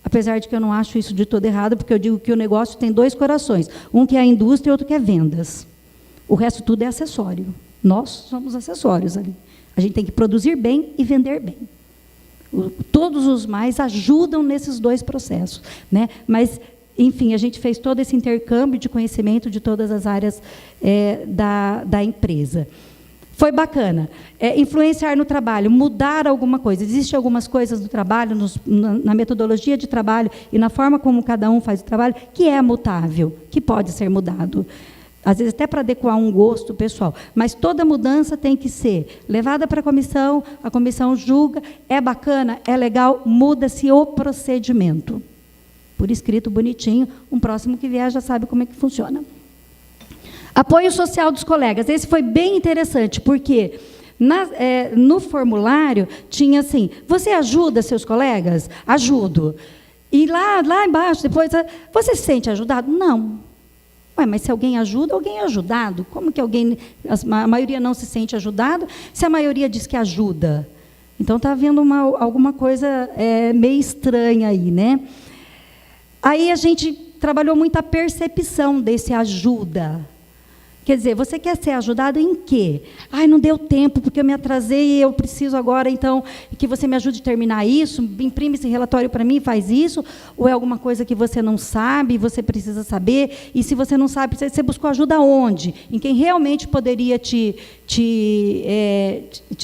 apesar de que eu não acho isso de todo errado, porque eu digo que o negócio tem dois corações, um que é a indústria e outro que é vendas. O resto tudo é acessório. Nós somos acessórios ali. A gente tem que produzir bem e vender bem. Todos os mais ajudam nesses dois processos, né? Mas, enfim, a gente fez todo esse intercâmbio de conhecimento de todas as áreas da empresa. Foi bacana. Influenciar no trabalho, mudar alguma coisa. Existem algumas coisas no trabalho, na metodologia de trabalho e na forma como cada um faz o trabalho, que é mutável, que pode ser mudado. Às vezes até para adequar um gosto pessoal, mas toda mudança tem que ser levada para a comissão julga, é bacana, é legal, muda-se o procedimento. Por escrito, bonitinho, um próximo que vier já sabe como é que funciona. Apoio social dos colegas, esse foi bem interessante, porque no formulário tinha assim, você ajuda seus colegas? Ajudo. E lá embaixo, depois, você se sente ajudado? Não. Mas se alguém ajuda, alguém é ajudado. Como que a maioria não se sente ajudado, se a maioria diz que ajuda? Então, está havendo alguma coisa meio estranha aí, né? Aí a gente trabalhou muito a percepção desse ajuda. Quer dizer, você quer ser ajudado em quê? Não deu tempo, porque eu me atrasei e eu preciso agora, então, que você me ajude a terminar isso, imprime esse relatório para mim, faz isso, ou é alguma coisa que você não sabe, você precisa saber, e se você não sabe, você buscou ajuda onde? Em quem realmente poderia te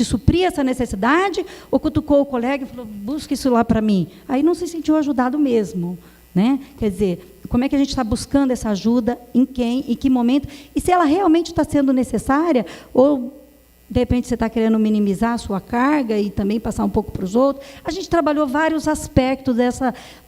suprir essa necessidade, ou cutucou o colega e falou, busca isso lá para mim. Aí não se sentiu ajudado mesmo. Né? Quer dizer, como é que a gente está buscando essa ajuda, em quem, em que momento, e se ela realmente está sendo necessária, ou, de repente, você está querendo minimizar a sua carga e também passar um pouco para os outros. A gente trabalhou vários aspectos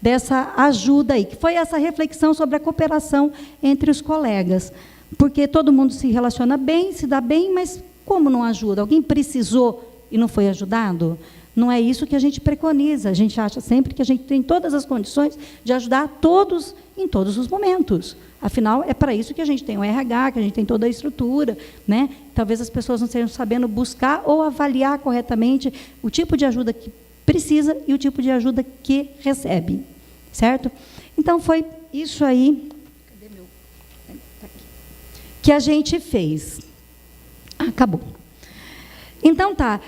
dessa ajuda aí, que foi essa reflexão sobre a cooperação entre os colegas. Porque todo mundo se relaciona bem, se dá bem, mas como não ajuda? Alguém precisou e não foi ajudado? Não é isso que a gente preconiza. A gente acha sempre que a gente tem todas as condições de ajudar todos em todos os momentos. Afinal, é para isso que a gente tem o RH, que a gente tem toda a estrutura, né? Talvez as pessoas não estejam sabendo buscar ou avaliar corretamente o tipo de ajuda que precisa e o tipo de ajuda que recebe, certo? Então, foi isso aí que a gente fez. Acabou. Então, tá.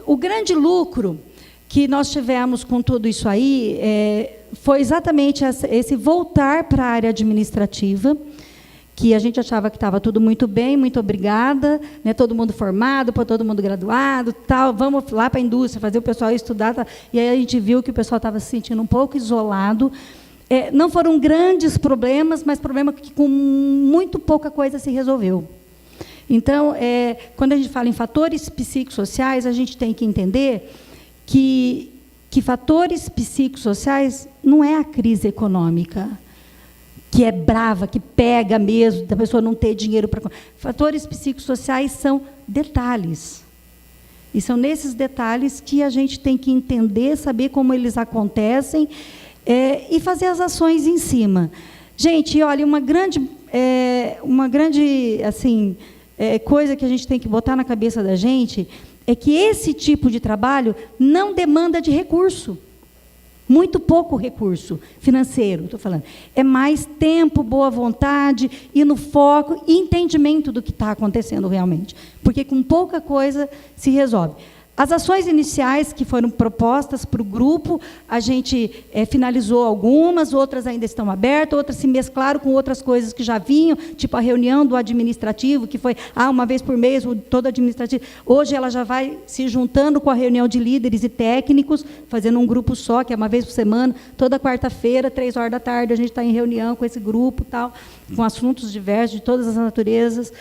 O grande lucro que nós tivemos com tudo isso aí foi exatamente esse voltar para a área administrativa, que a gente achava que estava tudo muito bem, muito obrigada, né, todo mundo formado, todo mundo graduado, tal, vamos lá para a indústria, fazer o pessoal estudar, tal. E aí a gente viu que o pessoal estava se sentindo um pouco isolado. Não foram grandes problemas, mas problema que com muito pouca coisa se resolveu. Então, quando a gente fala em fatores psicossociais, a gente tem que entender que fatores psicossociais não é a crise econômica, que é brava, que pega mesmo, da pessoa não ter dinheiro para... Fatores psicossociais são detalhes. E são nesses detalhes que a gente tem que entender, saber como eles acontecem, e fazer as ações em cima. Gente, olha, uma grande assim, coisa que a gente tem que botar na cabeça da gente é que esse tipo de trabalho não demanda de recurso. Muito pouco recurso financeiro, estou falando. É mais tempo, boa vontade, ir no foco e entendimento do que está acontecendo realmente. Porque com pouca coisa se resolve. As ações iniciais que foram propostas para o grupo, a gente finalizou algumas, outras ainda estão abertas, outras se mesclaram com outras coisas que já vinham, tipo a reunião do administrativo, que foi uma vez por mês, todo administrativo. Hoje ela já vai se juntando com a reunião de líderes e técnicos, fazendo um grupo só, que é uma vez por semana, toda quarta-feira, 15h, a gente está em reunião com esse grupo, tal, com assuntos diversos, de todas as naturezas.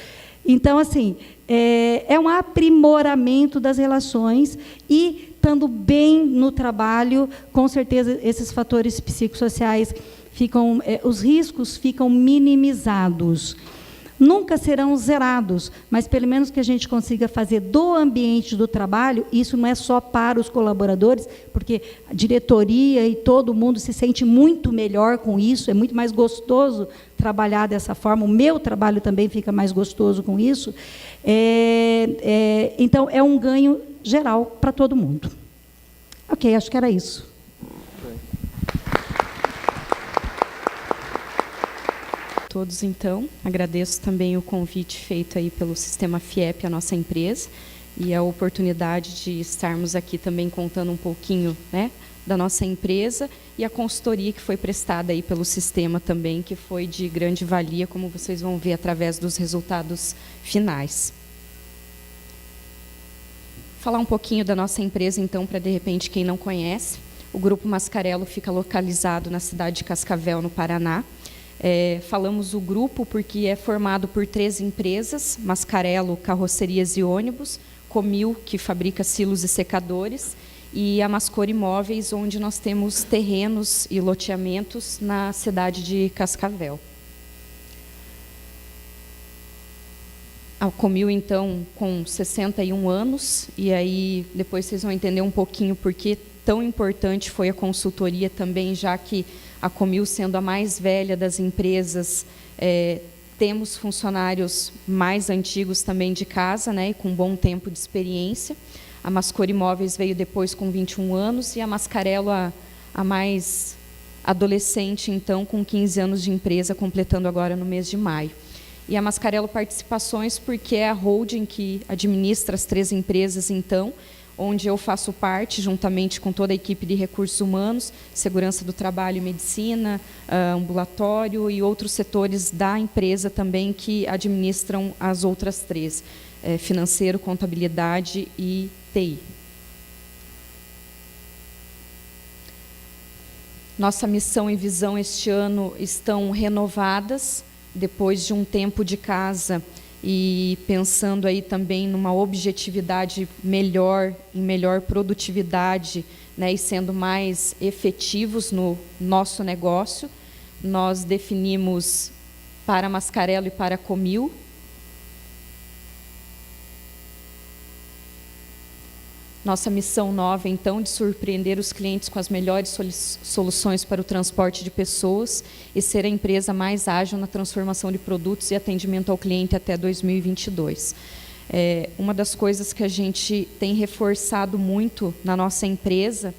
Então, assim, é um aprimoramento das relações e, estando bem no trabalho, com certeza, esses fatores psicossociais ficam, os riscos ficam minimizados. Nunca serão zerados, mas pelo menos que a gente consiga fazer do ambiente do trabalho, isso não é só para os colaboradores, porque a diretoria e todo mundo se sente muito melhor com isso, é muito mais gostoso trabalhar dessa forma, o meu trabalho também fica mais gostoso com isso. Então, é um ganho geral para todo mundo. Ok, acho que era isso. Todos, então, agradeço também o convite feito aí pelo Sistema FIEP, a nossa empresa, e a oportunidade de estarmos aqui também contando um pouquinho, né, da nossa empresa e a consultoria que foi prestada aí pelo sistema também, que foi de grande valia, como vocês vão ver através dos resultados finais. Falar um pouquinho da nossa empresa, então, para, de repente, quem não conhece. O Grupo Mascarello fica localizado na cidade de Cascavel, no Paraná. Falamos o grupo porque é formado por 3 empresas: Mascarello Carrocerias e Ônibus, Comil, que fabrica silos e secadores, e a Mascor Imóveis, onde nós temos terrenos e loteamentos na cidade de Cascavel. A Comil, então, com 61 anos, e aí depois vocês vão entender um pouquinho por que tão importante foi a consultoria também, já que a Comil, sendo a mais velha das empresas, temos funcionários mais antigos também de casa, né, e com bom tempo de experiência. A Mascor Imóveis veio depois com 21 anos e a Mascarello, a mais adolescente, então, com 15 anos de empresa, completando agora no mês de maio. E a Mascarello Participações, porque é a holding que administra as 3 empresas, então, onde eu faço parte, juntamente com toda a equipe de recursos humanos, segurança do trabalho e medicina, ambulatório e outros setores da empresa também que administram as outras 3, financeiro, contabilidade e TI. Nossa missão e visão este ano estão renovadas, depois de um tempo de casa, e pensando aí também numa objetividade melhor, em melhor produtividade, né, e sendo mais efetivos no nosso negócio. Nós definimos para Mascarello e para Comil nossa missão nova, então, de surpreender os clientes com as melhores soluções para o transporte de pessoas e ser a empresa mais ágil na transformação de produtos e atendimento ao cliente até 2022. Uma das coisas que a gente tem reforçado muito na nossa empresa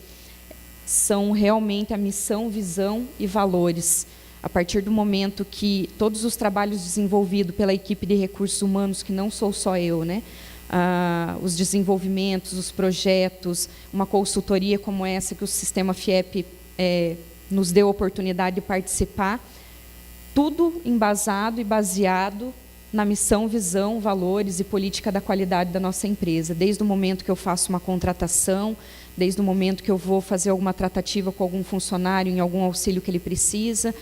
são realmente a missão, visão e valores. A partir do momento que todos os trabalhos desenvolvidos pela equipe de recursos humanos, que não sou só eu, né? Os desenvolvimentos, os projetos, uma consultoria como essa que o Sistema FIEP nos deu a oportunidade de participar, tudo embasado e baseado na missão, visão, valores e política da qualidade da nossa empresa. Desde o momento que eu faço uma contratação, desde o momento que eu vou fazer alguma tratativa com algum funcionário, em algum auxílio que ele precisa.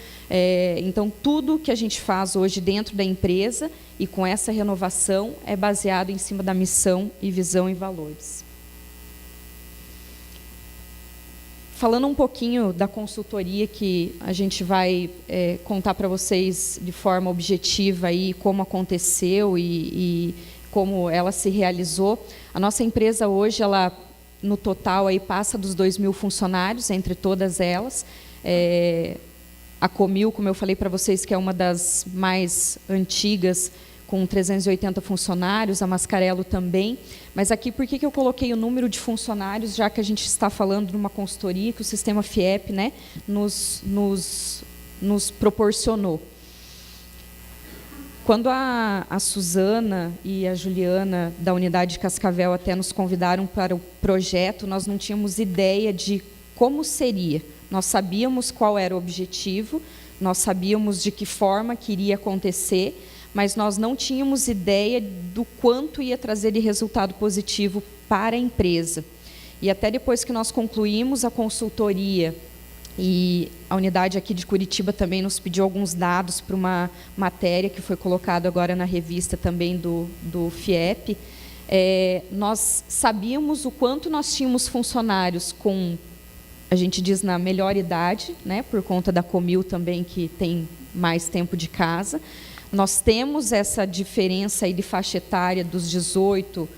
Então, tudo que a gente faz hoje dentro da empresa e com essa renovação é baseado em cima da missão e visão e valores. Falando um pouquinho da consultoria que a gente vai contar para vocês de forma objetiva aí como aconteceu e como ela se realizou. A nossa empresa hoje, ela no total aí passa dos 2.000 funcionários, entre todas elas. A Comil, como eu falei para vocês, que é uma das mais antigas, com 380 funcionários, a Mascarello também. Mas aqui, por que eu coloquei o número de funcionários, já que a gente está falando de uma consultoria que o Sistema FIEP, né, nos proporcionou? Quando a Suzana e a Juliana, da unidade de Cascavel, até nos convidaram para o projeto, nós não tínhamos ideia de como seria. Nós sabíamos qual era o objetivo, nós sabíamos de que forma que iria acontecer, mas nós não tínhamos ideia do quanto ia trazer de resultado positivo para a empresa. E até depois que nós concluímos a consultoria, e a unidade aqui de Curitiba também nos pediu alguns dados para uma matéria que foi colocada agora na revista também do FIEP, nós sabíamos o quanto nós tínhamos funcionários com, a gente diz, na melhor idade, né, por conta da Comil também, que tem mais tempo de casa. Nós temos essa diferença aí de faixa etária dos 18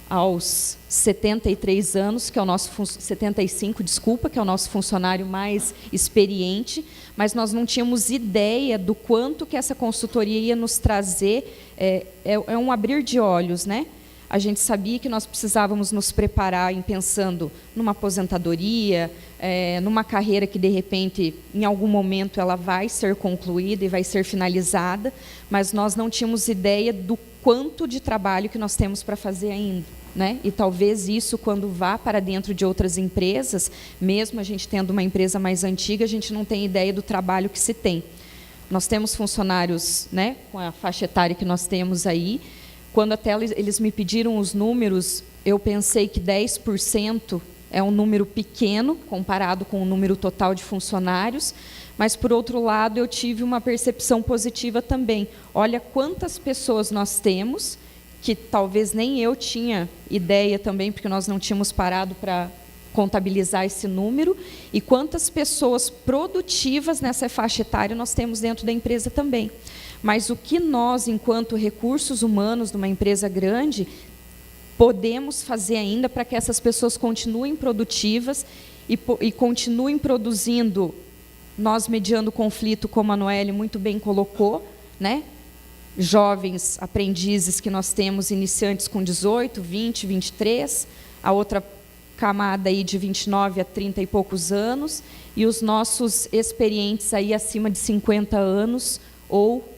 aos 73 anos, que é o nosso 75, desculpa, que é o nosso funcionário mais experiente, mas nós não tínhamos ideia do quanto que essa consultoria ia nos trazer. É um abrir de olhos, né? A gente sabia que nós precisávamos nos preparar pensando numa aposentadoria, numa carreira que, de repente, em algum momento, ela vai ser concluída e vai ser finalizada, mas nós não tínhamos ideia do quanto de trabalho que nós temos para fazer ainda, né? E talvez isso, quando vá para dentro de outras empresas, mesmo a gente tendo uma empresa mais antiga, a gente não tem ideia do trabalho que se tem. Nós temos funcionários, né, com a faixa etária que nós temos aí. Quando até eles me pediram os números, eu pensei que 10% é um número pequeno, comparado com o número total de funcionários, mas, por outro lado, eu tive uma percepção positiva também. Olha quantas pessoas nós temos, que talvez nem eu tinha ideia também, porque nós não tínhamos parado para contabilizar esse número, e quantas pessoas produtivas nessa faixa etária nós temos dentro da empresa também. Mas o que nós, enquanto recursos humanos de uma empresa grande, podemos fazer ainda para que essas pessoas continuem produtivas e continuem produzindo, nós mediando o conflito, como a Noelle muito bem colocou, né? Jovens aprendizes que nós temos, iniciantes com 18, 20, 23, a outra camada aí de 29 a 30 e poucos anos, e os nossos experientes aí acima de 50 anos, ou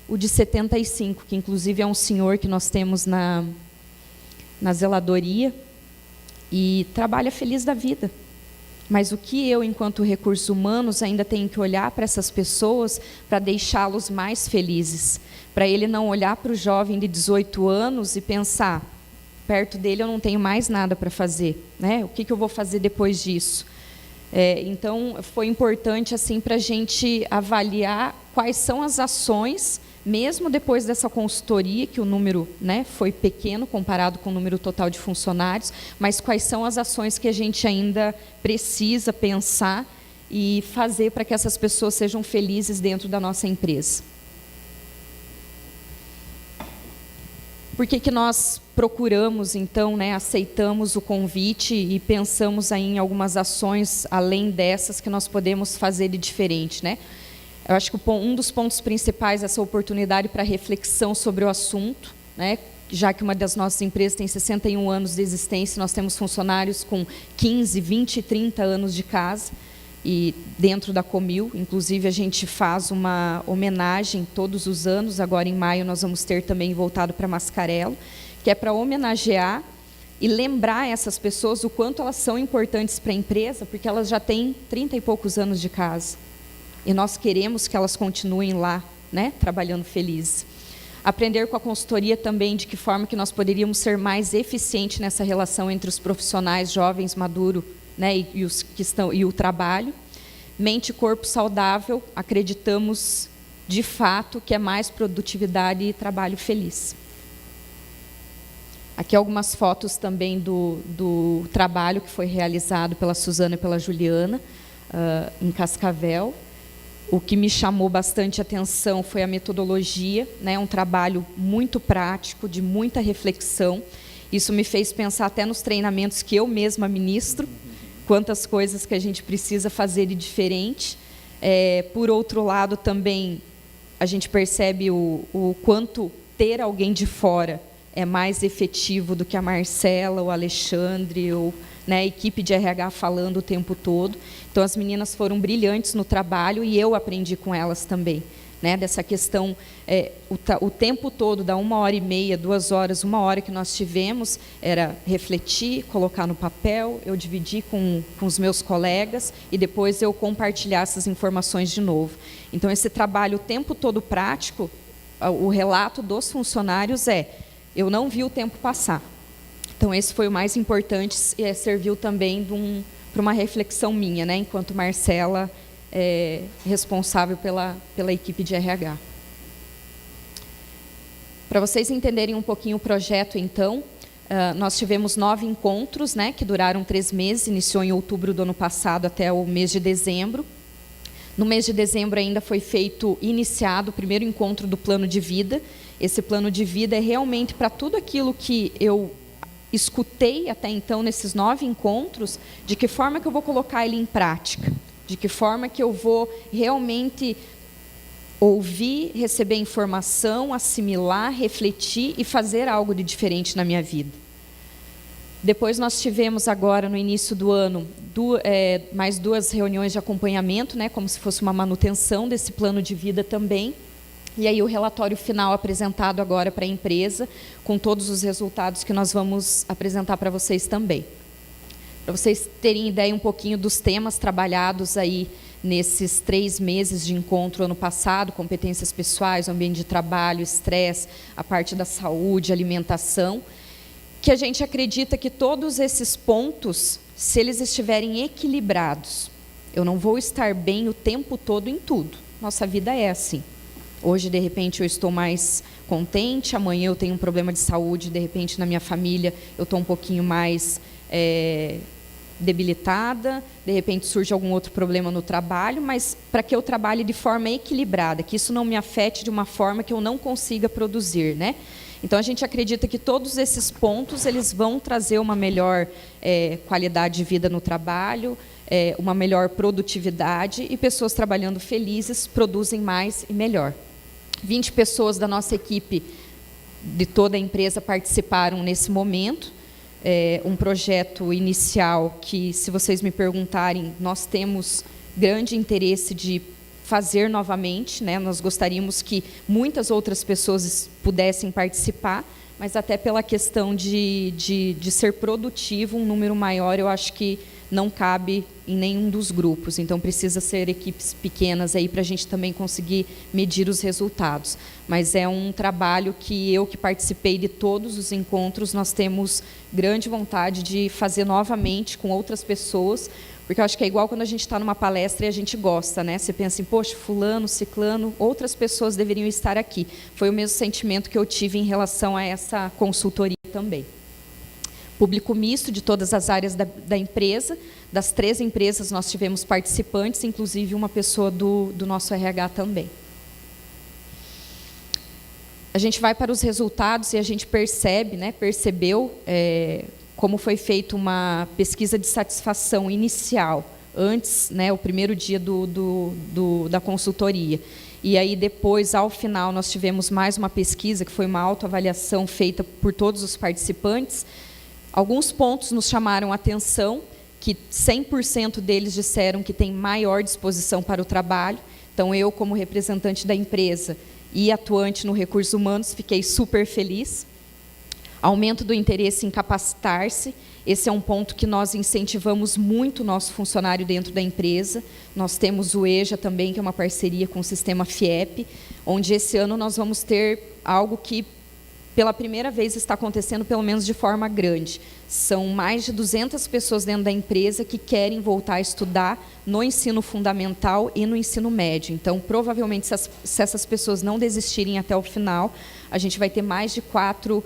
o de 75, que inclusive é um senhor que nós temos na zeladoria, e trabalha feliz da vida. Mas o que eu, enquanto recursos humanos, ainda tenho que olhar para essas pessoas para deixá-los mais felizes, para ele não olhar para o jovem de 18 anos e pensar, perto dele eu não tenho mais nada para fazer, né? O que eu vou fazer depois disso? Então, foi importante assim, para a gente avaliar quais são as ações, mesmo depois dessa consultoria, que o número, né, foi pequeno comparado com o número total de funcionários, mas quais são as ações que a gente ainda precisa pensar e fazer para que essas pessoas sejam felizes dentro da nossa empresa. Por que nós procuramos, então, né, aceitamos o convite e pensamos aí em algumas ações, além dessas, que nós podemos fazer de diferente, né? Eu acho que um dos pontos principais é essa oportunidade para reflexão sobre o assunto, né? Já que uma das nossas empresas tem 61 anos de existência, nós temos funcionários com 15, 20, 30 anos de casa, e dentro da Comil, inclusive, a gente faz uma homenagem todos os anos. Agora, em maio, nós vamos ter também voltado para Mascarelo, que é para homenagear e lembrar essas pessoas o quanto elas são importantes para a empresa, porque elas já têm 30 e poucos anos de casa. E nós queremos que elas continuem lá, né, trabalhando felizes. Aprender com a consultoria também de que forma que nós poderíamos ser mais eficientes nessa relação entre os profissionais jovens, maduros, né, e o trabalho. Mente e corpo saudável, acreditamos de fato que é mais produtividade e trabalho feliz. Aqui algumas fotos também do trabalho que foi realizado pela Suzana e pela Juliana, em Cascavel. O que me chamou bastante atenção foi a metodologia, né, um trabalho muito prático, de muita reflexão. Isso me fez pensar até nos treinamentos que eu mesma ministro, quantas coisas que a gente precisa fazer de diferente. Por outro lado, também, a gente percebe o quanto ter alguém de fora é mais efetivo do que a Marcela, o Alexandre, ou, né, a equipe de RH falando o tempo todo. Então, as meninas foram brilhantes no trabalho e eu aprendi com elas também, né, dessa questão, o tempo todo, da 1h30, 2 horas, 1 hora que nós tivemos, era refletir, colocar no papel, eu dividir com os meus colegas e depois eu compartilhar essas informações de novo. Então, esse trabalho o tempo todo prático, o relato dos funcionários eu não vi o tempo passar. Então, esse foi o mais importante e serviu também para uma reflexão minha, né, enquanto Marcela responsável pela equipe de RH. Para vocês entenderem um pouquinho o projeto, então, nós tivemos 9 encontros, né, que duraram 3 meses, iniciou em outubro do ano passado até o mês de dezembro. No mês de dezembro ainda foi iniciado o primeiro encontro do plano de vida. Esse plano de vida é realmente para tudo aquilo que eu escutei até então nesses 9 encontros, de que forma que eu vou colocar ele em prática, de que forma que eu vou realmente ouvir, receber informação, assimilar, refletir e fazer algo de diferente na minha vida. Depois nós tivemos agora, no início do ano, mais 2 reuniões de acompanhamento, né, como se fosse uma manutenção desse plano de vida também. E aí o relatório final apresentado agora para a empresa, com todos os resultados que nós vamos apresentar para vocês também. Para vocês terem ideia um pouquinho dos temas trabalhados aí nesses 3 meses de encontro ano passado, competências pessoais, ambiente de trabalho, estresse, a parte da saúde, alimentação, que a gente acredita que todos esses pontos, se eles estiverem equilibrados, eu não vou estar bem o tempo todo em tudo. Nossa vida é assim. Hoje, de repente, eu estou mais contente, amanhã eu tenho um problema de saúde, de repente, na minha família, eu estou um pouquinho mais debilitada, de repente surge algum outro problema no trabalho, mas para que eu trabalhe de forma equilibrada, que isso não me afete de uma forma que eu não consiga produzir, né? Então, a gente acredita que todos esses pontos eles vão trazer uma melhor qualidade de vida no trabalho, uma melhor produtividade, e pessoas trabalhando felizes produzem mais e melhor. 20 pessoas da nossa equipe, de toda a empresa, participaram nesse momento. Um projeto inicial que, se vocês me perguntarem, nós temos grande interesse de fazer novamente, né? Nós gostaríamos que muitas outras pessoas pudessem participar, mas até pela questão de ser produtivo, um número maior, eu acho que não cabe em nenhum dos grupos. Então, precisa ser equipes pequenas aí para a gente também conseguir medir os resultados. Mas é um trabalho que eu, que participei de todos os encontros, nós temos grande vontade de fazer novamente com outras pessoas, Porque eu acho que é igual quando a gente está numa palestra e a gente gosta, né? Você pensa assim, poxa, fulano, ciclano, outras pessoas deveriam estar aqui. Foi o mesmo sentimento que eu tive em relação a essa consultoria também. Público misto de todas as áreas da empresa. Das 3 empresas nós tivemos participantes, inclusive uma pessoa do nosso RH também. A gente vai para os resultados e a gente percebe, né, percebeu como foi feita uma pesquisa de satisfação inicial, antes, né, o primeiro dia da consultoria. E aí depois, ao final, nós tivemos mais uma pesquisa, que foi uma autoavaliação feita por todos os participantes. Alguns pontos nos chamaram a atenção, que 100% deles disseram que tem maior disposição para o trabalho. Então, eu, como representante da empresa e atuante no recursos humanos, fiquei super feliz. Aumento do interesse em capacitar-se. Esse é um ponto que nós incentivamos muito o nosso funcionário dentro da empresa. Nós temos o EJA também, que é uma parceria com o sistema FIEP, onde esse ano nós vamos ter algo que, pela primeira vez, está acontecendo, pelo menos de forma grande. São mais de 200 pessoas dentro da empresa que querem voltar a estudar no ensino fundamental e no ensino médio. Então, provavelmente, se essas pessoas não desistirem até o final, a gente vai ter mais de 4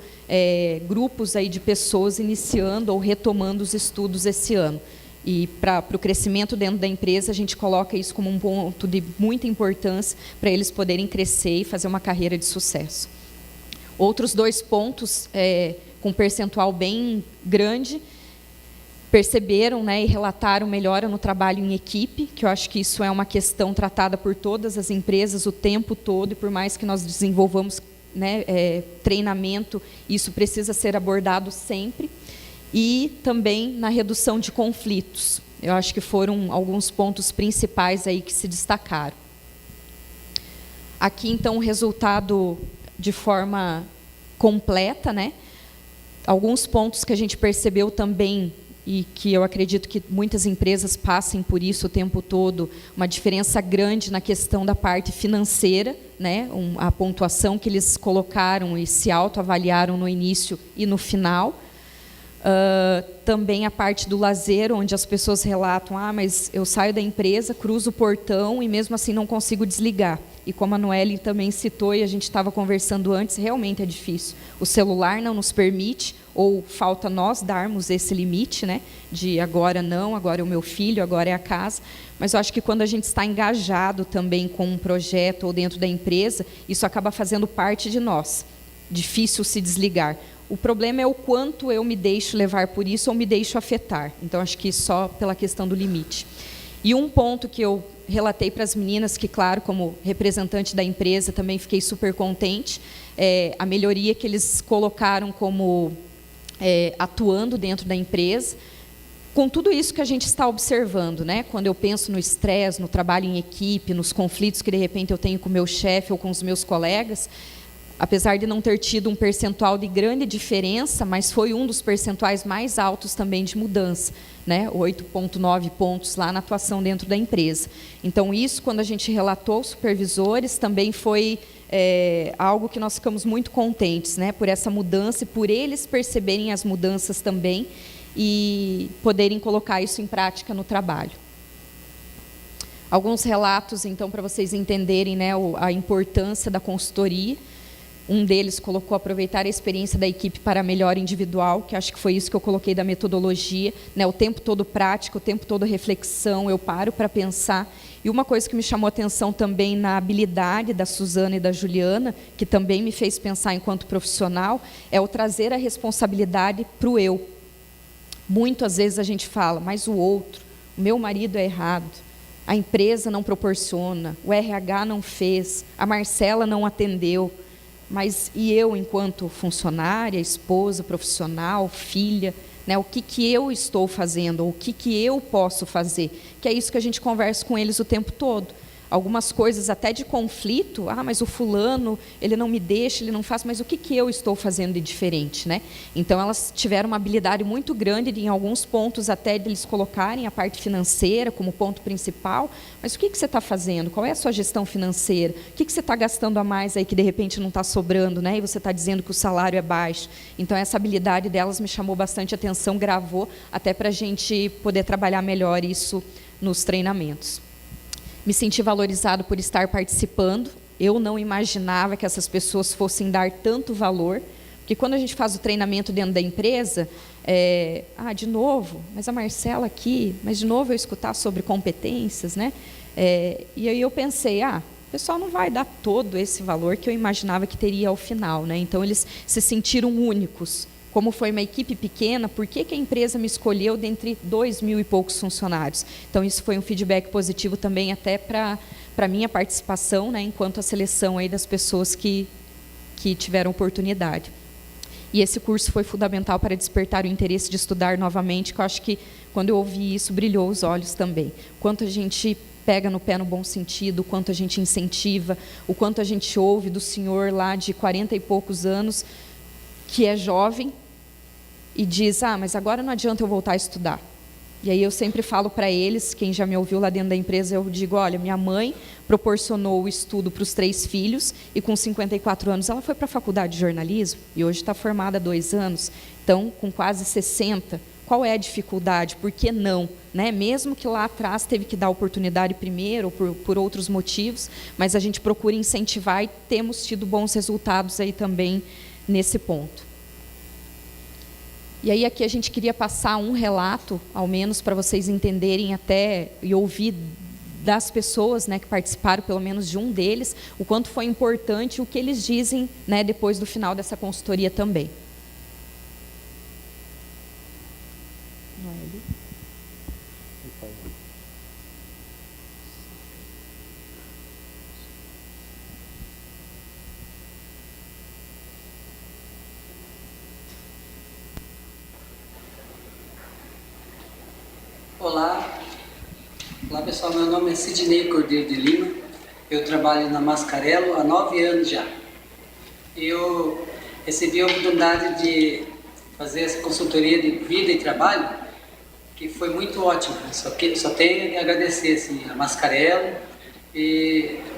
grupos aí de pessoas iniciando ou retomando os estudos esse ano. E para o crescimento dentro da empresa, a gente coloca isso como um ponto de muita importância para eles poderem crescer e fazer uma carreira de sucesso. Outros 2 pontos, com percentual bem grande, perceberam, né, e relataram melhora no trabalho em equipe, que eu acho que isso é uma questão tratada por todas as empresas o tempo todo, e por mais que nós desenvolvamos, né, treinamento, isso precisa ser abordado sempre. E também na redução de conflitos. Eu acho que foram alguns pontos principais aí que se destacaram. Aqui, então, o resultado de forma completa, né? Alguns pontos que a gente percebeu também, e que eu acredito que muitas empresas passem por isso o tempo todo, uma diferença grande na questão da parte financeira, né? A pontuação que eles colocaram e se autoavaliaram no início e no final. Também a parte do lazer, onde as pessoas relatam, mas eu saio da empresa, cruzo o portão e mesmo assim não consigo desligar. E como a Noeli também citou e a gente estava conversando antes, realmente é difícil. O celular não nos permite, ou falta nós darmos esse limite, né, de agora não, agora é o meu filho, agora é a casa. Mas eu acho que quando a gente está engajado também com um projeto ou dentro da empresa, isso acaba fazendo parte de nós. Difícil se desligar. O problema é o quanto eu me deixo levar por isso ou me deixo afetar. Então, acho que só pela questão do limite. E um ponto que eu relatei para as meninas, que, claro, como representante da empresa, também fiquei super contente, a melhoria que eles colocaram como atuando dentro da empresa, com tudo isso que a gente está observando, né? Quando eu penso no estresse, no trabalho em equipe, nos conflitos que, de repente, eu tenho com o meu chefe ou com os meus colegas, apesar de não ter tido um percentual de grande diferença, mas foi um dos percentuais mais altos também de mudança, né? 8,9 pontos lá na atuação dentro da empresa. Então, isso, quando a gente relatou aos supervisores, também foi algo que nós ficamos muito contentes, né? Por essa mudança e por eles perceberem as mudanças também e poderem colocar isso em prática no trabalho. Alguns relatos, então, para vocês entenderem, né, a importância da consultoria. Um deles colocou aproveitar a experiência da equipe para a melhora individual, que acho que foi isso que eu coloquei da metodologia, né? O tempo todo prática, o tempo todo reflexão, eu paro para pensar. E uma coisa que me chamou a atenção também na habilidade da Suzana e da Juliana, que também me fez pensar enquanto profissional, é o trazer a responsabilidade para o eu. Muitas vezes a gente fala, mas o outro, o meu marido é errado, a empresa não proporciona, o RH não fez, a Marcela não atendeu. Mas e eu, enquanto funcionária, esposa, profissional, filha, né, o que eu estou fazendo, ou o que eu posso fazer? Que é isso que a gente conversa com eles o tempo todo. algumas coisas até de conflito. Mas o fulano, ele não me deixa, ele não faz, mas o que eu estou fazendo de diferente, né? Então, elas tiveram uma habilidade muito grande de, em alguns pontos, até de eles colocarem a parte financeira como ponto principal. Mas o que você está fazendo? Qual é a sua gestão financeira? O que você está gastando a mais aí que, de repente, não está sobrando, né? E você está dizendo que o salário é baixo. Então, essa habilidade delas me chamou bastante atenção, gravou, até para a gente poder trabalhar melhor isso nos treinamentos. Me senti valorizado por estar participando. Eu não imaginava que essas pessoas fossem dar tanto valor, porque quando a gente faz o treinamento dentro da empresa, de novo, mas a Marcela aqui, mas de novo eu escutar sobre competências, né? E aí eu pensei, o pessoal não vai dar todo esse valor que eu imaginava que teria ao final, né? Então eles se sentiram únicos. Como foi uma equipe pequena, por que a empresa me escolheu dentre 2.000 e poucos funcionários? Então, isso foi um feedback positivo também até para a minha participação, né, enquanto a seleção aí das pessoas que tiveram oportunidade. E esse curso foi fundamental para despertar o interesse de estudar novamente, que eu acho que, quando eu ouvi isso, brilhou os olhos também. Quanto a gente pega no pé no bom sentido, o quanto a gente incentiva, o quanto a gente ouve do senhor lá de 40 e poucos anos, que é jovem, e diz, mas agora não adianta eu voltar a estudar. E aí eu sempre falo para eles, quem já me ouviu lá dentro da empresa, eu digo, olha, minha mãe proporcionou o estudo para os 3 filhos, e com 54 anos ela foi para a faculdade de jornalismo, e hoje está formada há 2 anos, então com quase 60, qual é a dificuldade? Por que não? Né? Mesmo que lá atrás teve que dar oportunidade primeiro, ou por outros motivos, mas a gente procura incentivar e temos tido bons resultados aí também nesse ponto. E aí aqui a gente queria passar um relato, ao menos para vocês entenderem até e ouvir das pessoas, né, que participaram, pelo menos de um deles, o quanto foi importante o que eles dizem, né, depois do final dessa consultoria também. Olá pessoal, meu nome é Sidney Cordeiro de Lima, eu trabalho na Mascarello há 9 anos já. Eu recebi a oportunidade de fazer essa consultoria de vida e trabalho, que foi muito ótimo. Só tenho que agradecer assim, a Mascarello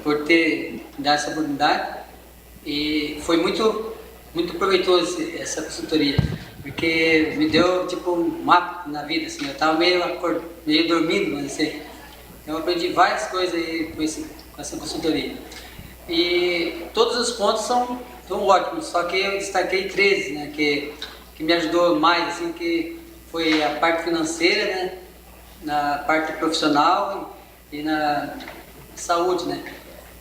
por ter dado essa oportunidade, e foi muito proveitoso essa consultoria, porque me deu tipo um mapa na vida, assim, eu estava meio dormindo, mas assim, eu aprendi várias coisas aí com essa consultoria. E todos os pontos são ótimos, só que eu destaquei 13, né, que me ajudou mais, assim, que foi a parte financeira, né, na parte profissional e na saúde, né.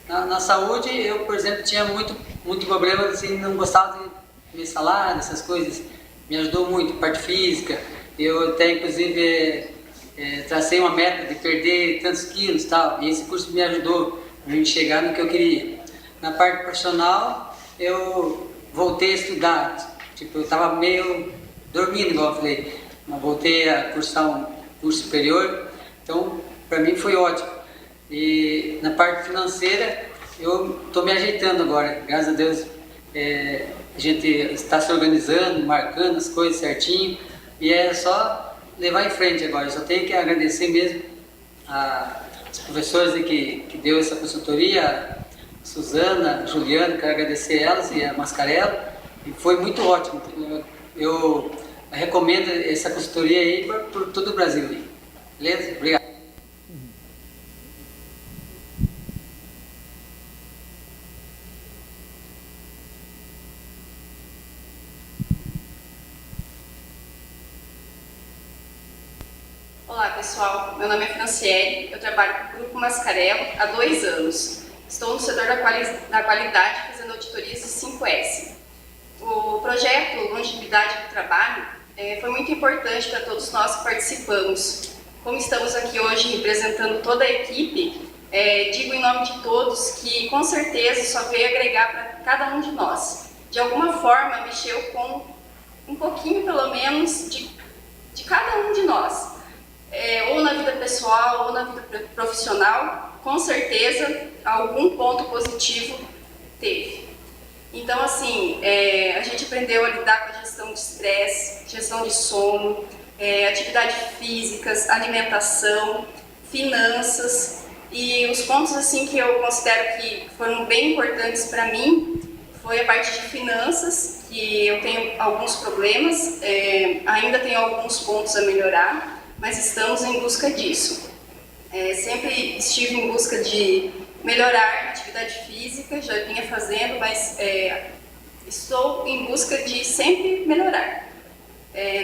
Na saúde, eu, por exemplo, tinha muito problema, assim, não gostava de comer salada, essas coisas. Me ajudou muito, parte física. Eu até, inclusive, tracei uma meta de perder tantos quilos e tal, e esse curso me ajudou a gente chegar no que eu queria. Na parte profissional, eu voltei a estudar, tipo, eu estava meio dormindo, igual eu falei, mas voltei a cursar um curso superior, então, para mim foi ótimo. E na parte financeira, eu estou me ajeitando agora, graças a Deus, a gente está se organizando, marcando as coisas certinho, e é só levar em frente agora. Eu só tenho que agradecer mesmo aos professores que deu essa consultoria, a Suzana, a Juliana, quero agradecer elas, e a Mascarello, e foi muito ótimo. Eu recomendo essa consultoria aí por todo o Brasil. Aí. Beleza? Obrigado. Olá pessoal, meu nome é Franciele, eu trabalho com o Grupo Mascarello há 2 anos. Estou no setor da qualidade fazendo auditorias de 5S. O projeto Longevidade do Trabalho foi muito importante para todos nós que participamos. Como estamos aqui hoje representando toda a equipe, digo em nome de todos que com certeza só veio agregar para cada um de nós. De alguma forma mexeu com um pouquinho pelo menos de cada um de nós. Ou na vida pessoal, ou na vida profissional, com certeza, algum ponto positivo teve. Então, assim, a gente aprendeu a lidar com a gestão de estresse, gestão de sono, atividades físicas, alimentação, finanças, e os pontos assim que eu considero que foram bem importantes para mim foi a parte de finanças, que eu tenho alguns problemas, ainda tenho alguns pontos a melhorar, mas estamos em busca disso. Sempre estive em busca de melhorar a atividade física, já vinha fazendo, mas estou em busca de sempre melhorar.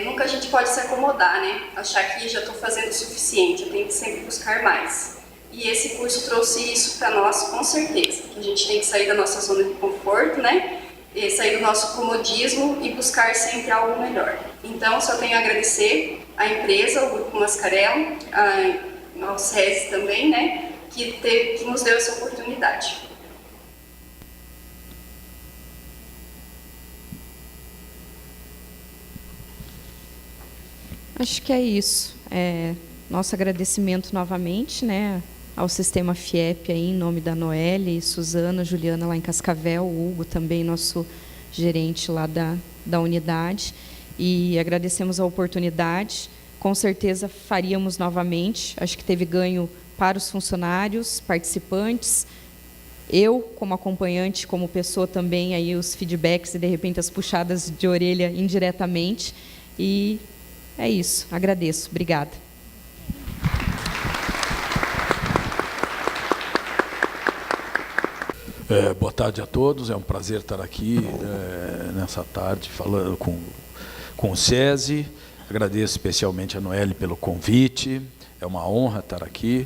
Nunca a gente pode se acomodar, né? Achar que já estou fazendo o suficiente, eu tenho que sempre buscar mais. E esse curso trouxe isso para nós, com certeza. Que a gente tem que sair da nossa zona de conforto, né? E sair do nosso comodismo e buscar sempre algo melhor. Então, só tenho a agradecer à empresa, ao Grupo Mascarello, ao SESI também, né? Que nos deu essa oportunidade. Acho que é isso. Nosso agradecimento novamente, né, ao Sistema FIEP, aí, em nome da Noelle, Suzana, Juliana lá em Cascavel, o Hugo também, nosso gerente lá da unidade. E agradecemos a oportunidade. Com certeza faríamos novamente. Acho que teve ganho para os funcionários, participantes, eu como acompanhante, como pessoa também, aí os feedbacks e, de repente, as puxadas de orelha indiretamente. E é isso. Agradeço. Obrigada. Boa tarde a todos, é um prazer estar aqui nessa tarde falando com o SESI. Agradeço especialmente a Noelle pelo convite, é uma honra estar aqui.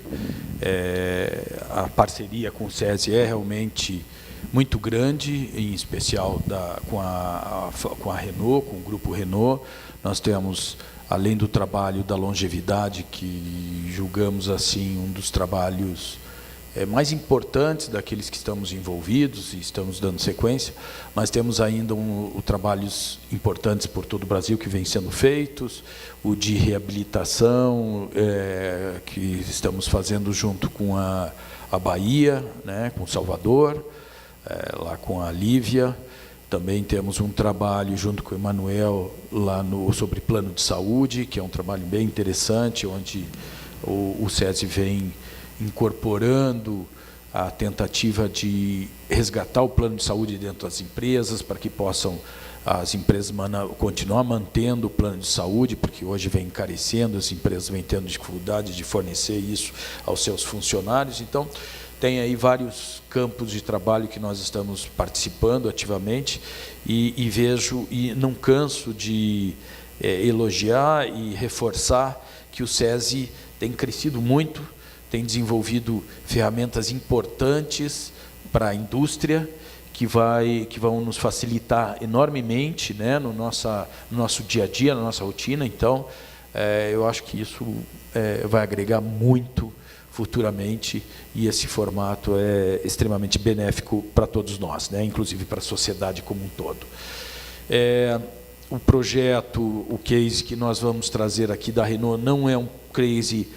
A parceria com o SESI é realmente muito grande, em especial com a Renault, com o Grupo Renault. Nós temos, além do trabalho da longevidade, que julgamos assim um dos trabalhos mais importantes daqueles que estamos envolvidos e estamos dando sequência, mas temos ainda trabalhos importantes por todo o Brasil que vêm sendo feitos, o de reabilitação, que estamos fazendo junto com a Bahia, né, com Salvador, lá com a Lívia. Também temos um trabalho junto com o Emanuel lá sobre plano de saúde, que é um trabalho bem interessante, onde o SESI vem incorporando a tentativa de resgatar o plano de saúde dentro das empresas, para que possam as empresas continuar mantendo o plano de saúde, porque hoje vem encarecendo, as empresas vêm tendo dificuldade de fornecer isso aos seus funcionários. Então, tem aí vários campos de trabalho que nós estamos participando ativamente, e vejo, e não canso de elogiar e reforçar que o SESI tem crescido muito, tem desenvolvido ferramentas importantes para a indústria, que vão nos facilitar enormemente, né, no nosso dia a dia, na nossa rotina. Então, eu acho que isso vai agregar muito futuramente, e esse formato é extremamente benéfico para todos nós, né, inclusive para a sociedade como um todo. O projeto, o case que nós vamos trazer aqui da Renault não é um case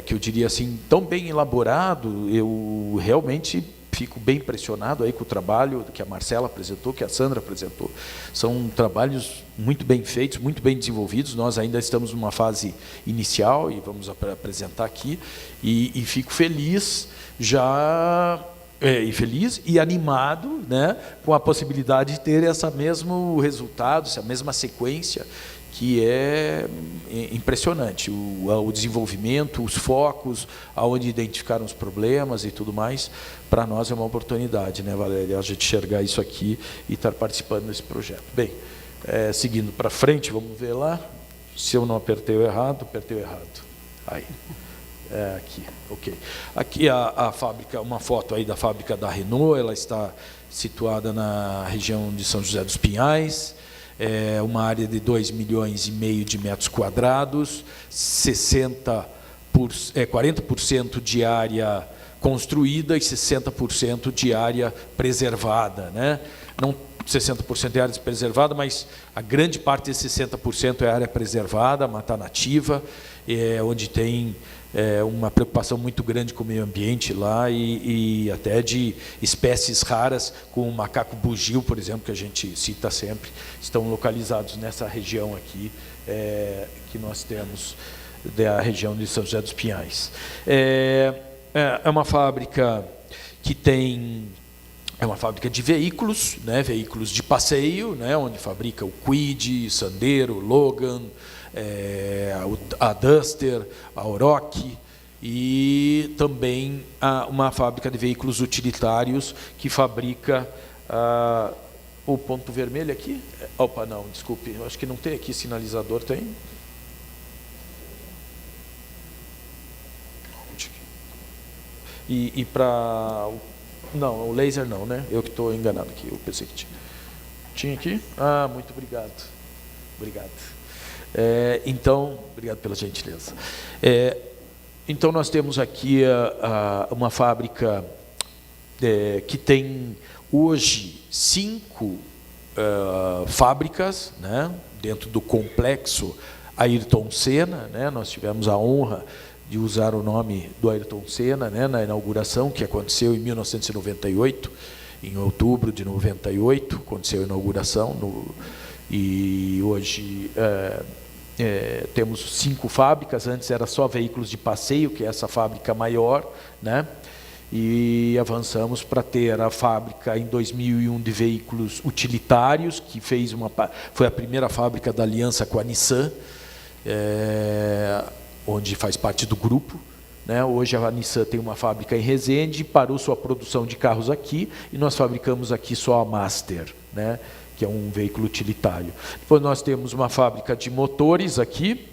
que eu diria assim tão bem elaborado. Eu realmente fico bem impressionado aí com o trabalho que a Marcela apresentou, que a Sandra apresentou. São trabalhos muito bem feitos, muito bem desenvolvidos. Nós ainda estamos numa fase inicial e vamos apresentar aqui. E fico feliz feliz e animado, né, com a possibilidade de ter esse mesmo resultado, essa mesma sequência, que é impressionante, o desenvolvimento, os focos, aonde identificaram os problemas e tudo mais. Para nós é uma oportunidade, né, Valéria, a gente enxergar isso aqui e estar participando desse projeto. Bem, seguindo para frente, vamos ver lá, se eu não apertei o errado, apertei o errado. Aí. Aqui, ok. Aqui a fábrica, uma foto aí da fábrica da Renault, ela está situada na região de São José dos Pinhais, uma área de 2,5 milhões de metros quadrados, 40% de área construída e 60% de área preservada, né? Não 60% de área preservada, mas a grande parte desses 60% é área preservada, mata nativa, onde tem uma preocupação muito grande com o meio ambiente lá e até de espécies raras, como o macaco bugio, por exemplo, que a gente cita sempre, estão localizados nessa região aqui que nós temos, da região de São José dos Pinhais. É uma fábrica que tem... É uma fábrica de veículos, né, veículos de passeio, né, onde fabrica o Kwid, Sandero, Logan, a Duster, a Oroch, e também uma fábrica de veículos utilitários que fabrica o ponto vermelho aqui. Opa, não, desculpe, acho que não tem aqui sinalizador, tem? E para... Não, o laser não, né? Eu que estou enganado aqui, eu pensei que tinha. Tinha aqui? Ah, muito obrigado. Obrigado. Então, obrigado pela gentileza. Então, nós temos aqui uma fábrica que tem hoje 5 fábricas, né, dentro do complexo Ayrton Senna, né? Nós tivemos a honra de usar o nome do Ayrton Senna, né, na inauguração, que aconteceu em 1998, em outubro de 98, aconteceu a inauguração, e hoje temos 5 fábricas, antes era só veículos de passeio, que é essa fábrica maior, né, e avançamos para ter a fábrica em 2001 de veículos utilitários, que foi a primeira fábrica da aliança com a Nissan, onde faz parte do grupo, né? Hoje a Nissan tem uma fábrica em Resende, parou sua produção de carros aqui, e nós fabricamos aqui só a Master, né? Que é um veículo utilitário. Depois nós temos uma fábrica de motores aqui,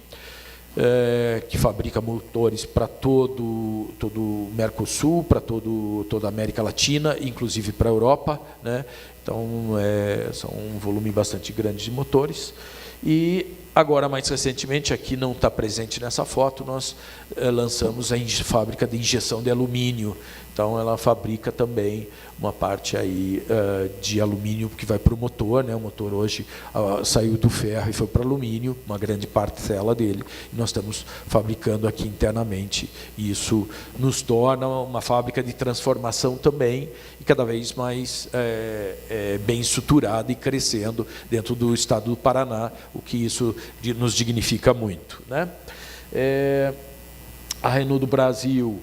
que fabrica motores para todo o Mercosul, para toda a América Latina, inclusive para a Europa, né? Então, são um volume bastante grande de motores. E agora, mais recentemente, aqui não está presente nessa foto, nós lançamos a fábrica de injeção de alumínio. Então, ela fabrica também uma parte aí de alumínio que vai para o motor, né? O motor hoje saiu do ferro e foi para alumínio, uma grande parcela dele, e nós estamos fabricando aqui internamente. E isso nos torna uma fábrica de transformação também, e cada vez mais bem estruturada e crescendo dentro do estado do Paraná, o que isso nos dignifica muito, né? A Renault do Brasil